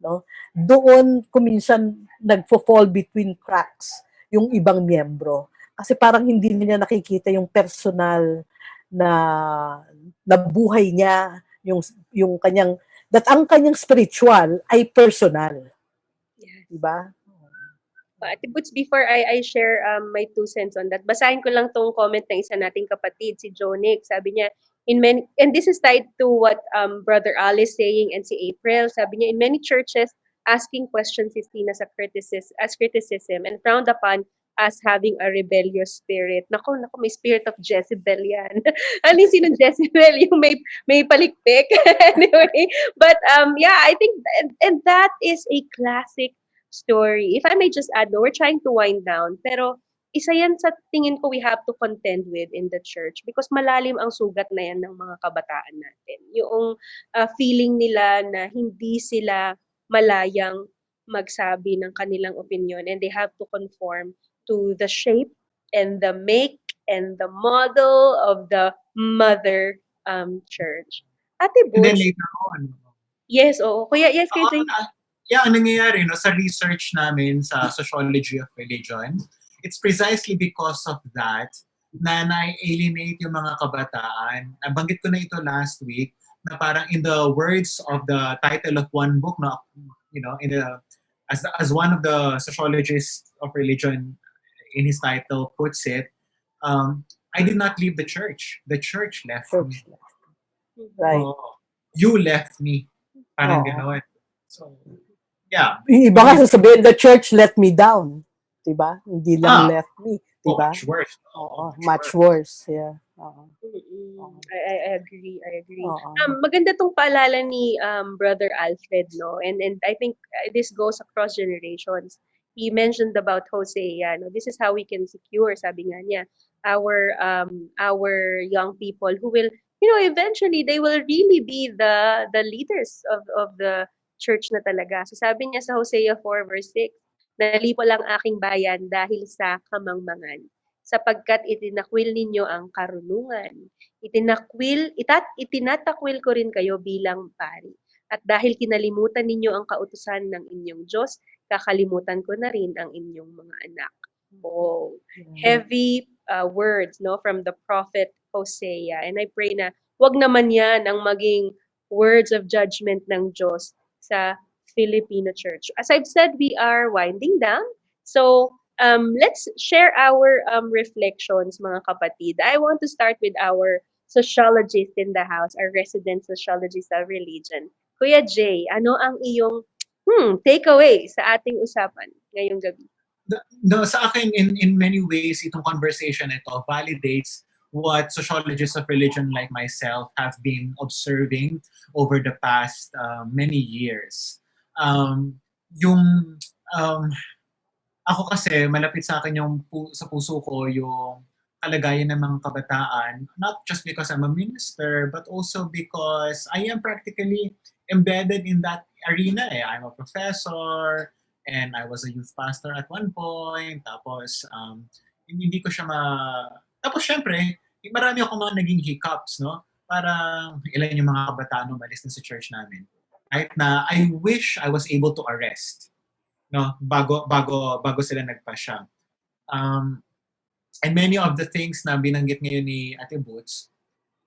no? Doon kuminsan nagfo-fall between cracks yung ibang miyembro. Kasi parang hindi niya nakikita yung personal na buhay niya, yung kanyang, that ang kanyang spiritual ay personal. Yes. Diba? Ate Boots, before I share my 2 cents on that, basahin ko lang tong comment ng isa nating kapatid, si Jonic. Sabi niya, and this is tied to what Brother Al is saying and si April. Sabi niya, in many churches, asking questions is seen as criticism and frowned upon as having a rebellious spirit. Nako, may spirit of Jezebel yan. Alin sinong Jezebel? Yung may palikpik. Anyway, but yeah, I think, and that is a classic story. If I may just add, no, we're trying to wind down, pero isa yan sa tingin ko we have to contend with in the church because malalim ang sugat na yan ng mga kabataan natin. Yung feeling nila na hindi sila malayang magsabi ng kanilang opinion and they have to conform to the shape and the make and the model of the mother church. Ate And then Butch, later on, yes, oo. Kuya, yes, Oo, kayo. ang nangyayari no, sa research namin sa sociology of religion, it's precisely because of that na na-alienate yung mga kabataan. Nabanggit ko na ito last week na parang in the words of the title of one book, no, you know, as one of the sociologists of religion in his title puts it, I did not leave the church. The church left me. Right. Oh, you left me. Parang Oo. gano'n. So, yeah. Yung iba nga sasabihin, the church let me down. Diba? Hindi lang left me. Oh, Diba? much worse. Oo, much worse. Yeah. Oo. I agree. Oo. Maganda tong paalala ni Brother Alfred, no? And I think this goes across generations. He mentioned about Hosea, no? This is how we can secure, sabi nga niya, our young people who will, eventually they will really be the leaders of the church na talaga. So sabi niya sa Hosea 4 verse 6, nalipo lang aking bayan dahil sa kamangmangan, sapagkat itinakwil ninyo ang karunungan. Itinatakwil ko rin kayo bilang pari. At dahil kinalimutan ninyo ang kautusan ng inyong Diyos, kakalimutan ko na rin ang inyong mga anak. Oh, heavy words, no, from the prophet Hosea. And I pray na wag naman yan ang maging words of judgment ng Diyos sa Filipino church. As I've said, we are winding down. So let's share our reflections, mga kapatid. I want to start with our sociologist in the house, our resident sociologist of religion. Kuya Jay, ano ang iyong takeaway sa ating usapan ngayong gabi? No, sa akin, in many ways, itong conversation ito validates what sociologists of religion like myself have been observing over the past many years. Ako kasi, malapit sa akin sa puso ko yung kalagayan ng mga kabataan, not just because I'm a minister, but also because I am practically embedded in that arena. I'm a professor, and I was a youth pastor at one point, tapos hindi ko siya Tapos syempre, marami ako mga naging hiccups, no? Parang ilan yung mga kabataan umalis na sa church namin. Right? Na I wish I was able to arrest, no? Bago sila nagpasya. And many of the things na binanggit ngayon ni Ate Boots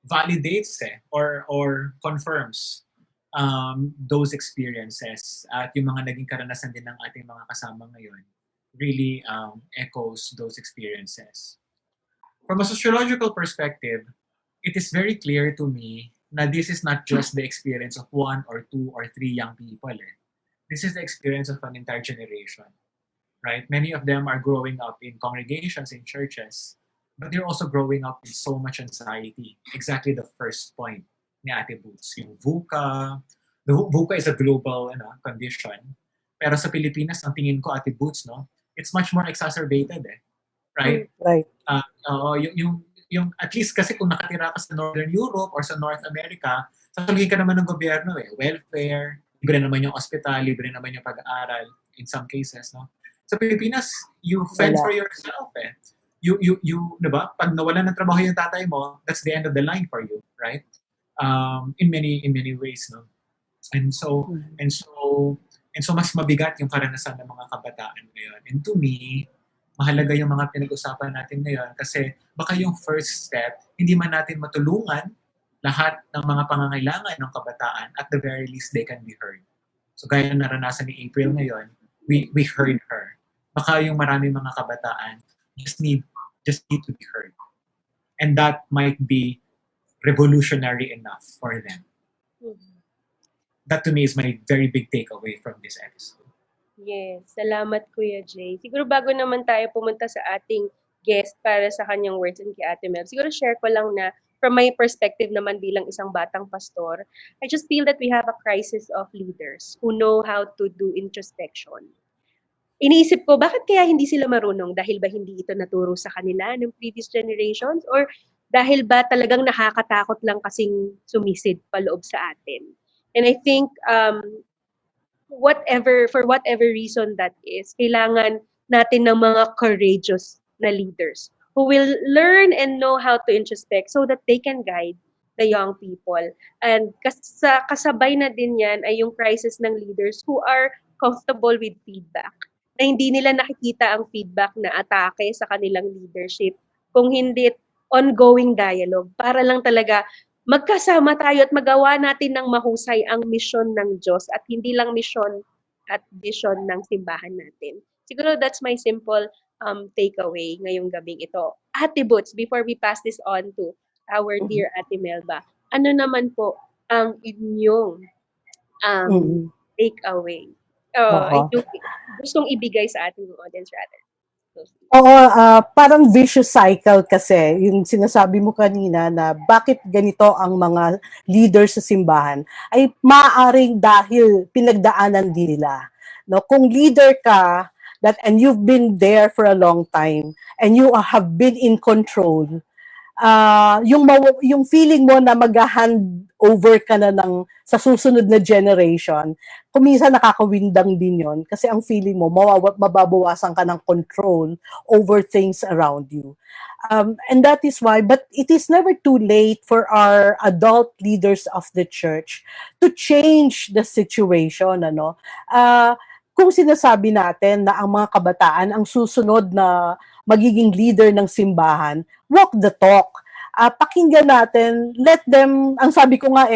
validates or confirms those experiences at yung mga naging karanasan din ng ating mga kasama ngayon really echoes those experiences. From a sociological perspective, it is very clear to me na this is not just the experience of 1 or 2 or 3 young people. This is the experience of an entire generation, right? Many of them are growing up in congregations, in churches, but they're also growing up with so much anxiety. Exactly the first point ni Ate Boots, yung VUCA. The VUCA is a global condition. Pero sa Pilipinas, ang tingin ko, Ate Boots, no, it's much more exacerbated, right? Right. Yung at least kasi kung nakatira ka sa Northern Europe or sa North America, sasaluhin ka naman ng gobyerno, welfare, libre naman yung hospital, libre naman yung pag-aaral in some cases, no? Sa Pilipinas, you fend for yourself, You, diba? Pag nawalan ng trabaho yung tatay mo, that's the end of the line for you, right? In many ways, no? And so And so mas mabigat yung karanasan ng mga kabataan ngayon. And to me, mahalaga yung mga pinag-usapan natin ngayon kasi baka yung first step, hindi man natin matulungan lahat ng mga pangangailangan ng kabataan, at the very least, they can be heard. So gaya ng naranasan ni April ngayon, we heard her. Baka yung maraming mga kabataan just need to be heard. And that might be revolutionary enough for them. That to me is my very big takeaway from this episode. Yes, salamat Kuya Jay. Siguro bago naman tayo pumunta sa ating guest para sa kanyang words and kay Ate Mel, siguro share ko lang na from my perspective naman bilang isang batang pastor, I just feel that we have a crisis of leaders who know how to do introspection. Iniisip ko, bakit kaya hindi sila marunong? Dahil ba hindi ito naturo sa kanila ng previous generations? Or dahil ba talagang nakakatakot lang kasing sumisid paloob sa atin? And I think for whatever reason that is, kailangan natin ng mga courageous na leaders who will learn and know how to introspect so that they can guide the young people. And kasabay na din yan ay yung crisis ng leaders who are comfortable with feedback. Na hindi nila nakikita ang feedback na atake sa kanilang leadership. Kung hindi ongoing dialogue, para lang talaga magkasama tayo at magawa natin ng mahusay ang misyon ng Diyos at hindi lang misyon at vision ng simbahan natin. Siguro that's my simple takeaway ngayong gabing ito. Ate Boots, before we pass this on to our dear Ate Melba, ano naman po ang inyong takeaway? Yung gustong ibigay sa ating audience rather. Oo, parang vicious cycle kasi, yung sinasabi mo kanina na bakit ganito ang mga leaders sa simbahan, ay maaaring dahil pinagdaanan din nila. No, kung leader ka, and you've been there for a long time, and you have been in control, yung feeling mo na mag-hand over ka na sa susunod na generation, kuminsan nakakawindang din yon kasi ang feeling mo, mababawasan ka ng control over things around you. And that is why, but it is never too late for our adult leaders of the church to change the situation. Kung sinasabi natin na ang mga kabataan ang susunod na magiging leader ng simbahan, walk the talk. Pakinggan natin, let them, ang sabi ko nga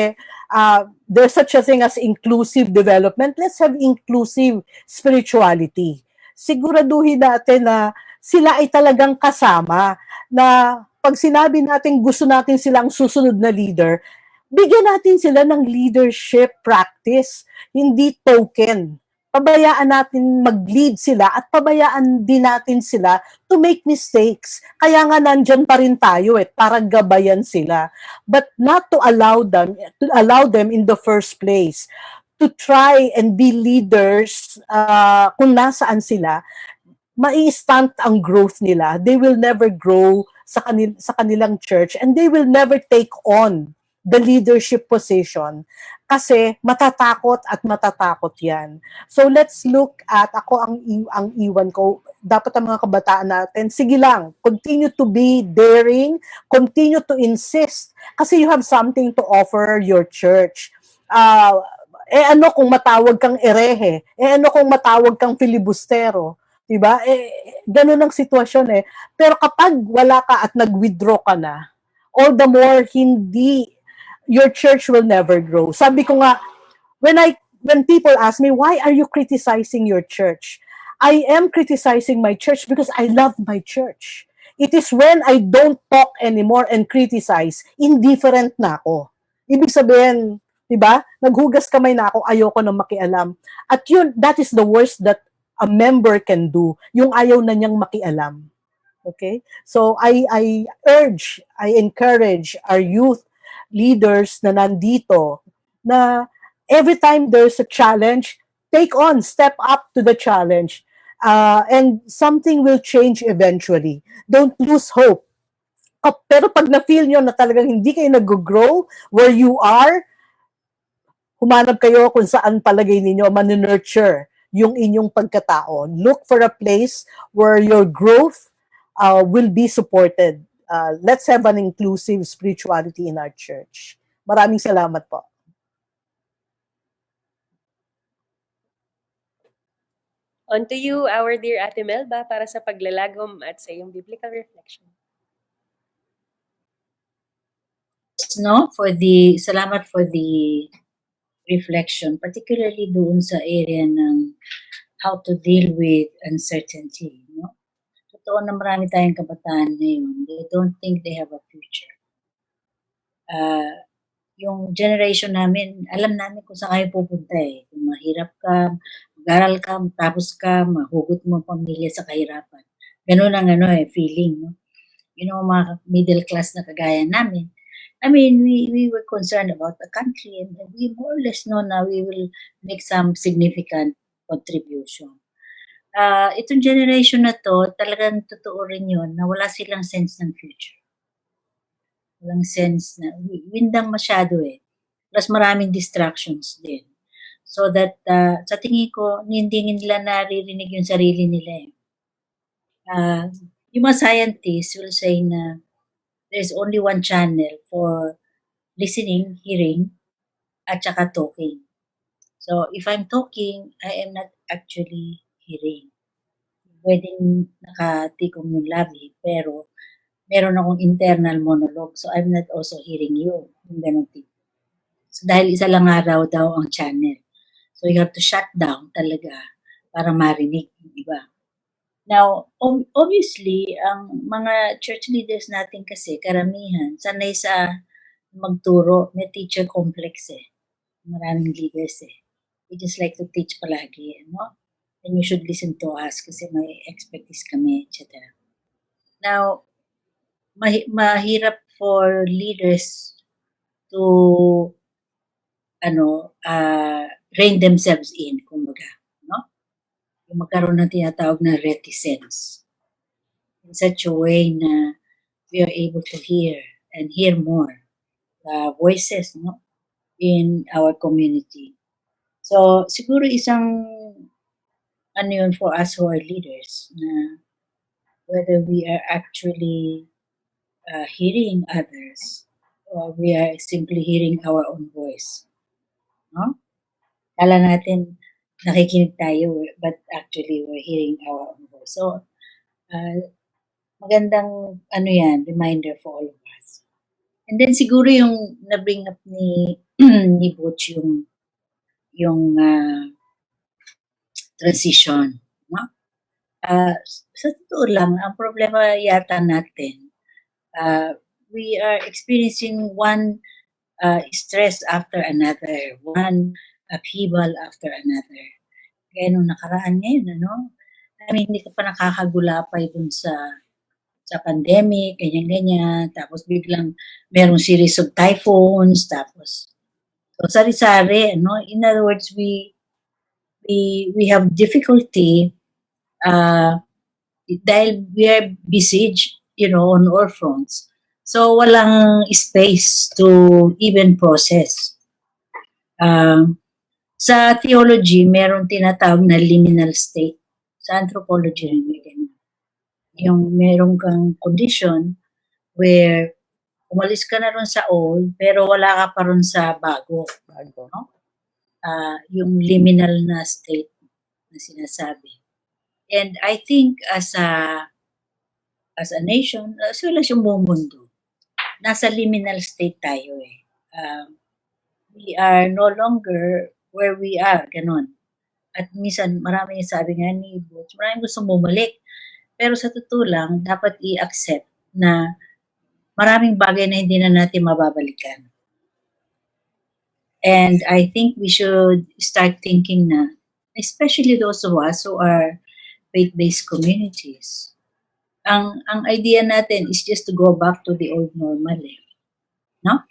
there's such a thing as inclusive development. Let's have inclusive spirituality. Siguraduhin natin na sila ay talagang kasama, na pag sinabi natin gusto natin silang susunod na leader, bigyan natin sila ng leadership practice, hindi token. Pabayaan natin mag-lead sila at pabayaan din natin sila to make mistakes. Kaya nga nandyan pa rin tayo para gabayan sila. But not to allow them in the first place to try and be leaders kung nasaan sila, mai-stunt ang growth nila. They will never grow sa kanilang church and they will never take on the leadership position kasi matatakot yan. So let's look at, ang iwan ko, dapat ang mga kabataan natin, sige lang, continue to be daring, continue to insist, kasi you have something to offer your church. Ano kung matawag kang erehe? Ano kung matawag kang filibustero? Diba? Ganun ang sitwasyon Pero kapag wala ka at nag-withdraw ka na, all the more your church will never grow. Sabi ko nga, when people ask me, why are you criticizing your church? I am criticizing my church because I love my church. It is when I don't talk anymore and criticize, indifferent na ako. Ibig sabihin, diba? Naghugas kamay na ako, ayoko nang makialam. At that is the worst that a member can do, yung ayaw na niyang makialam. Okay? So I encourage our youth leaders na nandito na every time there's a challenge, step up to the challenge. And something will change eventually. Don't lose hope. Pero pag na-feel nyo na talagang hindi kayo nag-grow where you are, humanap kayo kung saan palagay ninyo man-nurture yung inyong pagkatao. Look for a place where your growth will be supported. Let's have an inclusive spirituality in our church. Maraming salamat po. On to you, our dear Ate Melba, para sa paglalagom at sa iyong biblical reflection. No, salamat for the reflection, particularly doon sa area ng how to deal with uncertainty, no? Totoo na marami tayong kabataan ngayon, they don't think they have a future. Yung generation namin, alam namin kung saan kayo pupunta eh. Kung mahirap ka, mag-aral ka, matapos ka, mahugot mo ang pamilya sa kahirapan. Ganun ang feeling, no? You know, mga middle class na kagaya namin. I mean, we were concerned about the country and we more or less know na we will make some significant contribution. Itong generation na to, talagang totoo rin yun na wala silang sense ng future. Walang sense na, windang masyado eh. Plus maraming distractions din. So that, sa tingin ko, hindi nila naririnig yung sarili nila eh. Yung mga scientists will say na there's only one channel for listening, hearing, at saka talking. So if I'm talking, I am not actually hearing. Pwedeng nakatikong yung labi, pero meron akong internal monologue. So I'm not also hearing you. Yung ganun tipo. So dahil isa lang araw daw ang channel. So you have to shut down talaga para marinig yung iba. Now, obviously, ang mga church leaders natin kasi, karamihan, sanay sa magturo, may teacher complex eh. Maraming leaders eh. We just like to teach palagi, no? And you should listen to us kasi may expertise kami, etc. Now, mahirap for leaders to rein themselves in, kumbaga, no? Yung magkaroon ng tinatawag na reticence. In such a way na we are able to hear and hear more voices, no, in our community. So, siguro isang yun for us who are leaders, na whether we are actually hearing others or we are simply hearing our own voice. No? Kala natin nakikinig tayo, but actually we're hearing our own voice. So, magandang reminder for all of us. And then siguro yung na-bring up ni Butch yung transition. No? Sa totoo lang, ang problema yata natin, we are experiencing one stress after another, one upheaval after another. Kaya nung nakaraan ngayon, I mean, hindi ka pa nakakagulapay dun sa pandemic, ganyan-ganyan, tapos biglang merong series of typhoons, tapos so sari-sari, in other words, we have difficulty dahil we are besieged, on all fronts. So walang space to even process. Sa theology, meron tinatawag na liminal state. Sa anthropology rin may ganyan. Yung meron kang condition where umalis ka na ron sa old, pero wala ka pa ron sa bago. No? Yung liminal na state na sinasabi. And I think as a nation, as well as yung buong mundo, nasa liminal state tayo eh. We are no longer where we are, ganon. At minsan, marami sabi nga ni Butch, maraming gusto bumalik. Pero sa totoo lang, dapat i-accept na maraming bagay na hindi na natin mababalikan. And I think we should start thinking na, especially those of us who are faith-based communities, ang idea natin is just to go back to the old normal eh. No?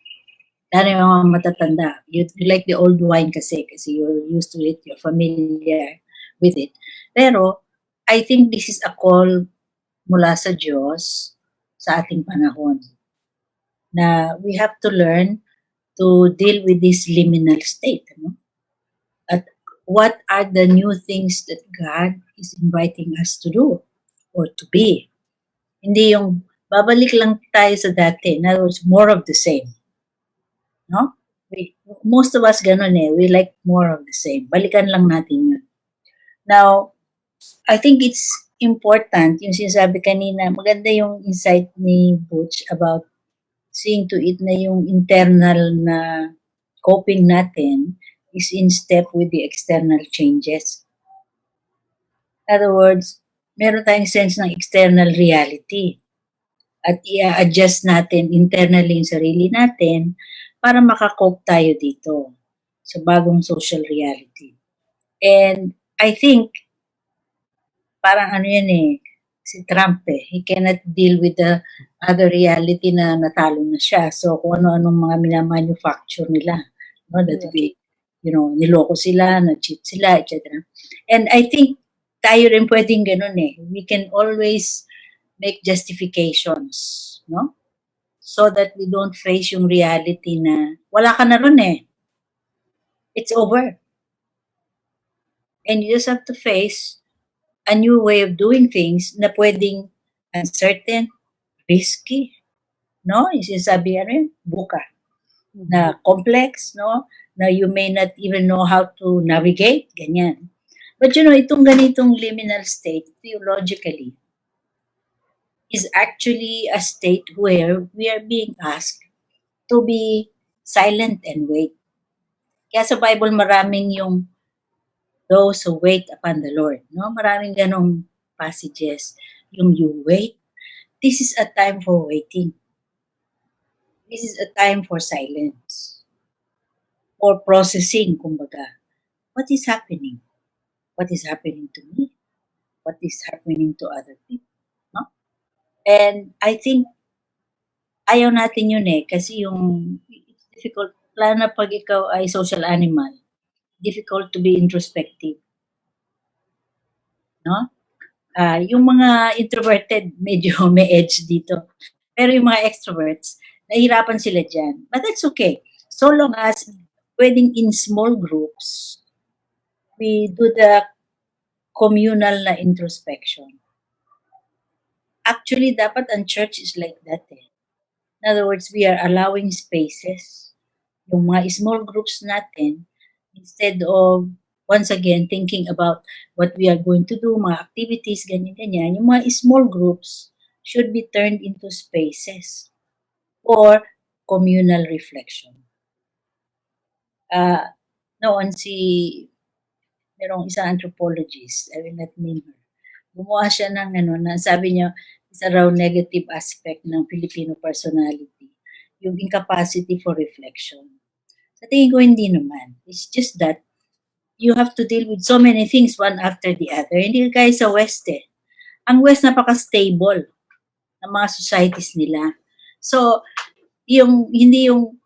Lalo yung mga matatanda. You like the old wine kasi you're used to it, you're familiar with it. Pero, I think this is a call mula sa Diyos sa ating panahon. Na we have to learn to deal with this liminal state. No? At what are the new things that God is inviting us to do or to be? Hindi yung babalik lang tayo sa dati. In other words, more of the same. No? Most of us ganun eh. We like more of the same. Balikan lang natin yun. Now, I think it's important, yung sinasabi kanina, maganda yung insight ni Butch about seeing to it na yung internal na coping natin is in step with the external changes. In other words, meron tayong sense ng external reality at i-adjust natin internally yung sarili natin para makakope tayo dito sa bagong social reality. And I think, parang ano yan eh, si Trump eh, he cannot deal with the other reality na natalo na siya. So kung ano-anong mga minamanufacture nila, no, that we, niloko sila, na-cheat sila, etc. And I think tayo rin pwedeng ganun eh. We can always make justifications, no? So that we don't face yung reality na wala ka na ron eh. It's over. And you just have to face a new way of doing things na pwedeng uncertain, risky, no? Yung sinasabi, buka, na complex, no? Na you may not even know how to navigate, ganyan. But itong ganitong liminal state, theologically, is actually a state where we are being asked to be silent and wait. Kaya sa Bible, maraming yung those who wait upon the Lord. No? Maraming ganong passages. Yung you wait. This is a time for waiting. This is a time for silence. For processing, kumbaga. What is happening? What is happening to me? What is happening to other people? No? And I think, ayaw natin yun eh. Kasi it's difficult. Lalo na pag ikaw ay social animal. Difficult to be introspective. No? Yung mga introverted, medyo may edge dito. Pero yung mga extroverts, nahihirapan sila dyan. But that's okay. So long as pwedeng in small groups, we do the communal na introspection. Actually, dapat ang church is like that eh. In other words, we are allowing spaces. Yung mga small groups natin, instead of once again thinking about what we are going to do, mga activities, ganyan-ganyan, yung mga small groups should be turned into spaces for communal reflection. Noon merong isang anthropologist, I will not name her, gumawa siya ng na sabi niya, isa raw negative aspect ng Filipino personality, yung incapacity for reflection. Sa tingin ko, hindi naman. It's just that you have to deal with so many things one after the other. Hindi kaya sa West eh. Ang West napaka-stable ng mga societies nila. So, hindi yung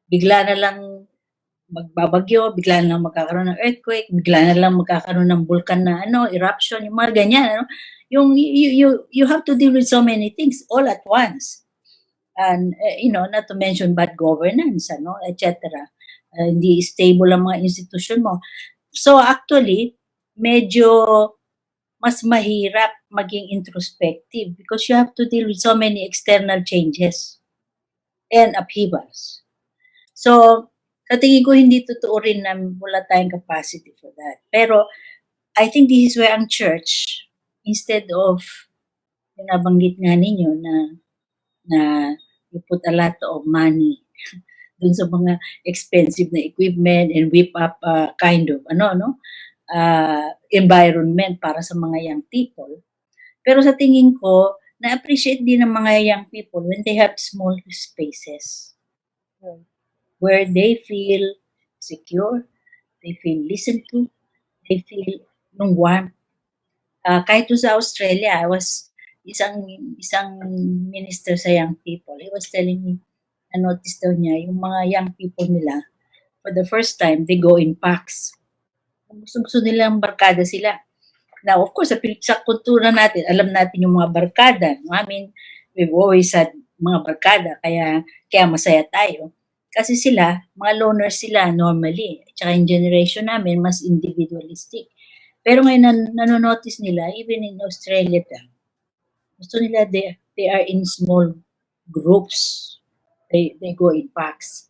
bigla na lang magbabagyo, bigla na lang magkakaroon ng earthquake, bigla na lang magkakaroon ng vulkan na eruption, yung mga ganyan. You have to deal with so many things all at once. And, not to mention bad governance, etc. Hindi stable ang mga institusyon mo. So actually, medyo mas mahirap maging introspective because you have to deal with so many external changes and upheavals. So, sa tingin ko, hindi totoo rin na wala tayong capacity for that. Pero, I think this is where ang church, instead of, yung nabanggit nga ninyo na you put a lot of money dun sa mga expensive na equipment and whip up kind of environment para sa mga young people. Pero sa tingin ko, na-appreciate din ng mga young people when they have small spaces where they feel secure, they feel listened to, they feel nung warmth. Kahit sa Australia, I was isang minister sa young people. He was telling me, na-notice daw niya, yung mga young people nila, for the first time, they go in packs. Gusto nilang barkada sila. Now, of course, sa kultura natin, alam natin yung mga barkada. I mean, we've always had mga barkada, kaya masaya tayo. Kasi sila, mga loners sila normally. Tsaka yung generation namin, mas individualistic. Pero ngayon, nanonotice nila, even in Australia, gusto nila, they are in small groups. They go in packs.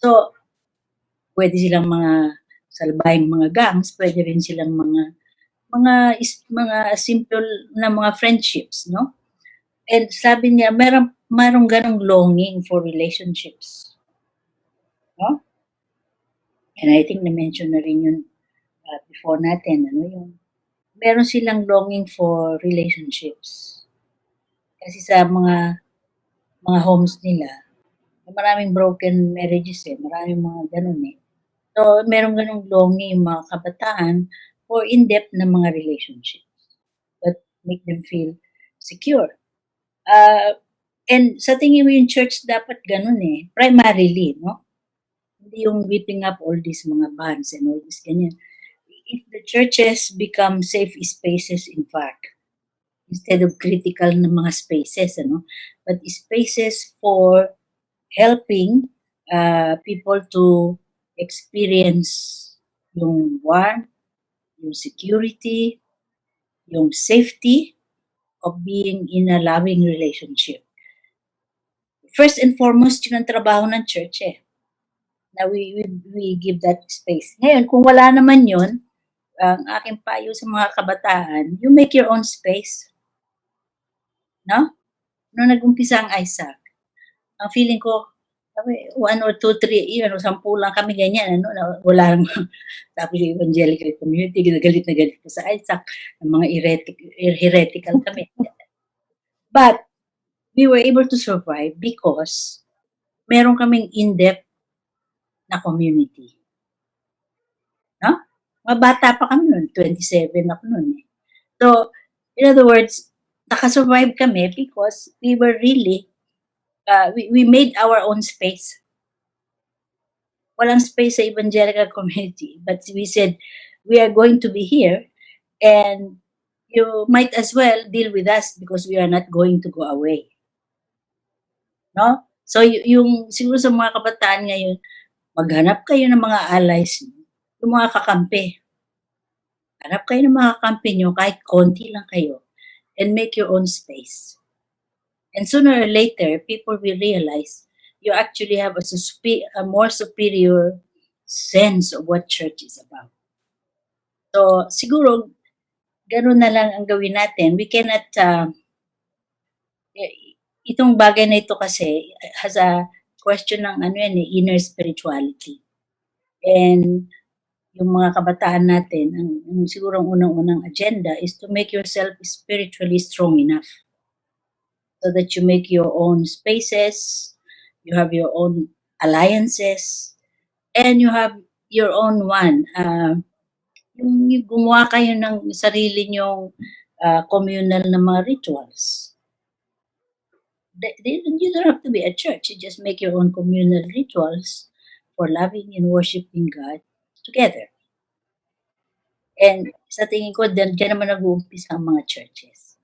So, pwede silang mga salbayang mga gangs, pwede rin silang mga mga simple na mga friendships, no? And sabi niya, merong ganong longing for relationships. No? And I think na-mention na rin yun before natin, yung meron silang longing for relationships. Kasi sa mga homes nila, maraming broken marriages maraming mga ganun So, meron ganung longing yung mga kabataan for in-depth na mga relationships that make them feel secure. And sa tingin mo yung church dapat ganun primarily, no? Hindi yung whipping up all these mga bans and all this ganyan. If the churches become safe spaces, in fact, instead of critical na mga spaces, but spaces for helping people to experience yung warmth, yung security, yung safety of being in a loving relationship. First and foremost, yun ang trabaho ng church na we give that space. Ngayon, kung wala naman yun, ang aking payo sa mga kabataan, you make your own space. No? Nung nag-umpisa ang ISAK, ang feeling ko, 1 or 2, 3, 10 lang kami ganyan, wala lang. Tapos yung evangelical community, na galit po sa ISAK, ng mga heretical kami. But, we were able to survive because meron kaming in-depth na community. No? Mga bata pa kami noon, 27 ako noon So, in other words, nakasurvive kami because we were really, we made our own space. Walang space sa evangelical community, but we said, we are going to be here and you might as well deal with us because we are not going to go away. No? So, yung siguro sa mga kabataan ngayon, maghanap kayo ng mga allies, yung mga kakampi. Hanap kayo ng mga kakampi nyo, kahit konti lang kayo, and make your own space. And sooner or later, people will realize you actually have a more superior sense of what church is about. So, siguro, gano'n na lang ang gawin natin. We cannot, itong bagay na ito kasi has a question ng inner spirituality. And yung mga kabataan natin, ang siguro ang unang-unang agenda is to make yourself spiritually strong enough so that you make your own spaces, you have your own alliances, and you have your own yung gumawa kayo ng sarili nyong communal na mga rituals. You don't have to be a church. You just make your own communal rituals for loving and worshiping God together. And sa tingin ko, dyan naman nag-uumpisa ang mga churches.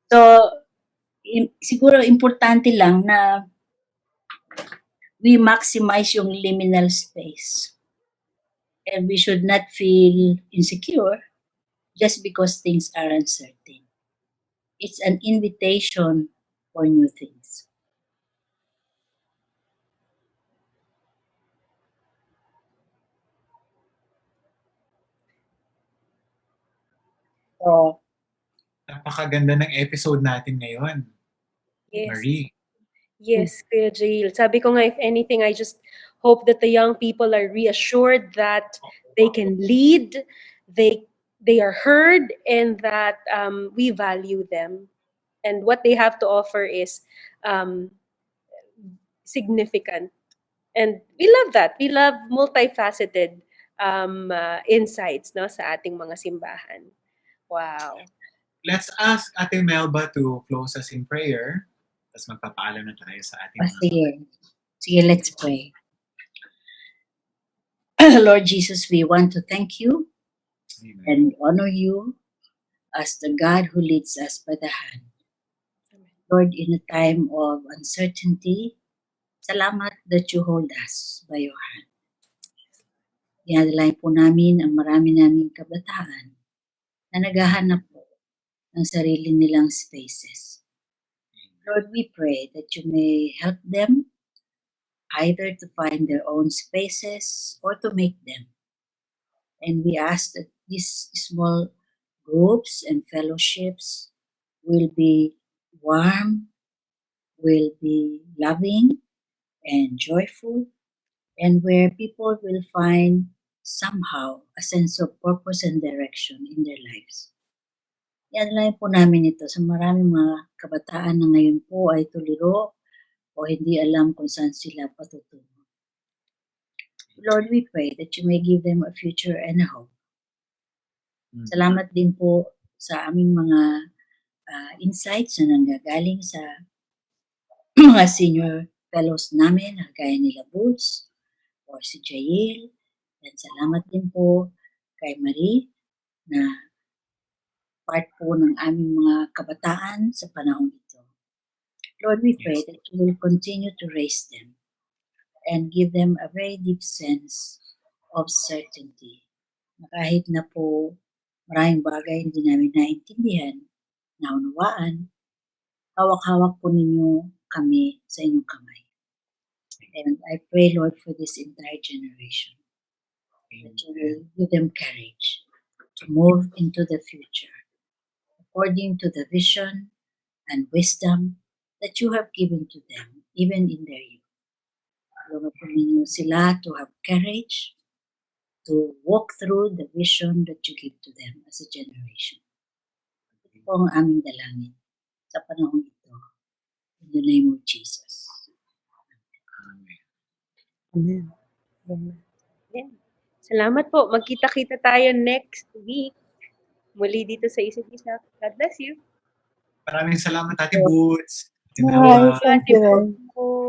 So, siguro importante lang na we maximize yung liminal space. And we should not feel insecure just because things are uncertain. It's an invitation for new things. So, Napakaganda ng episode natin ngayon, Yes. Marie. Yes, Kuya Jail. Sabi ko nga, if anything, I just hope that the young people are reassured that they can lead, they are heard, and that we value them. And what they have to offer is significant. And we love that. We love multifaceted insights sa ating mga simbahan. Wow. Let's ask Ate Melba to close us in prayer. Tapos magpapaalam na tayo sa ating sige, let's pray. Lord Jesus, we want to thank you Amen. and honor you as the God who leads us by the hand. Lord, in a time of uncertainty, salamat that you hold us by your hand. Dinadalain po namin ang marami naming kabataan na naghahanap po ng sarili nilang spaces. Lord, we pray that you may help them either to find their own spaces or to make them. And we ask that these small groups and fellowships will be warm, will be loving and joyful, and where people will find somehow a sense of purpose and direction in their lives. Yan lang po namin ito sa maraming mga kabataan na ngayon po ay tuliro o hindi alam kung saan sila patutungo. Lord, we pray that you may give them a future and a hope. Salamat din po sa aming mga insights na nanggagaling sa mga senior fellows namin, gaya nila Boots or si Jail. And salamat din po kay Marie na part po ng aming mga kabataan sa panahon ito. Lord, we pray that you will continue to raise them and give them a very deep sense of certainty. Na kahit na po maraming bagay hindi namin naintindihan, naunawaan, hawak-hawak po ninyo kami sa inyong kamay. And I pray, Lord, for this entire generation, that you will give them courage to move into the future according to the vision and wisdom that you have given to them, even in their youth. Tulungan po ninyo sila to have courage to walk through the vision that you give to them as a generation. Ito po ang aming dalangin sa panahon ito. In the name of Jesus. Amen. Amen. Yan. Salamat po. Magkita-kita tayo next week. Muli dito sa ISIP-ISAK. God bless you. Maraming salamat, Ate Boots. Bye. Thank you. Po.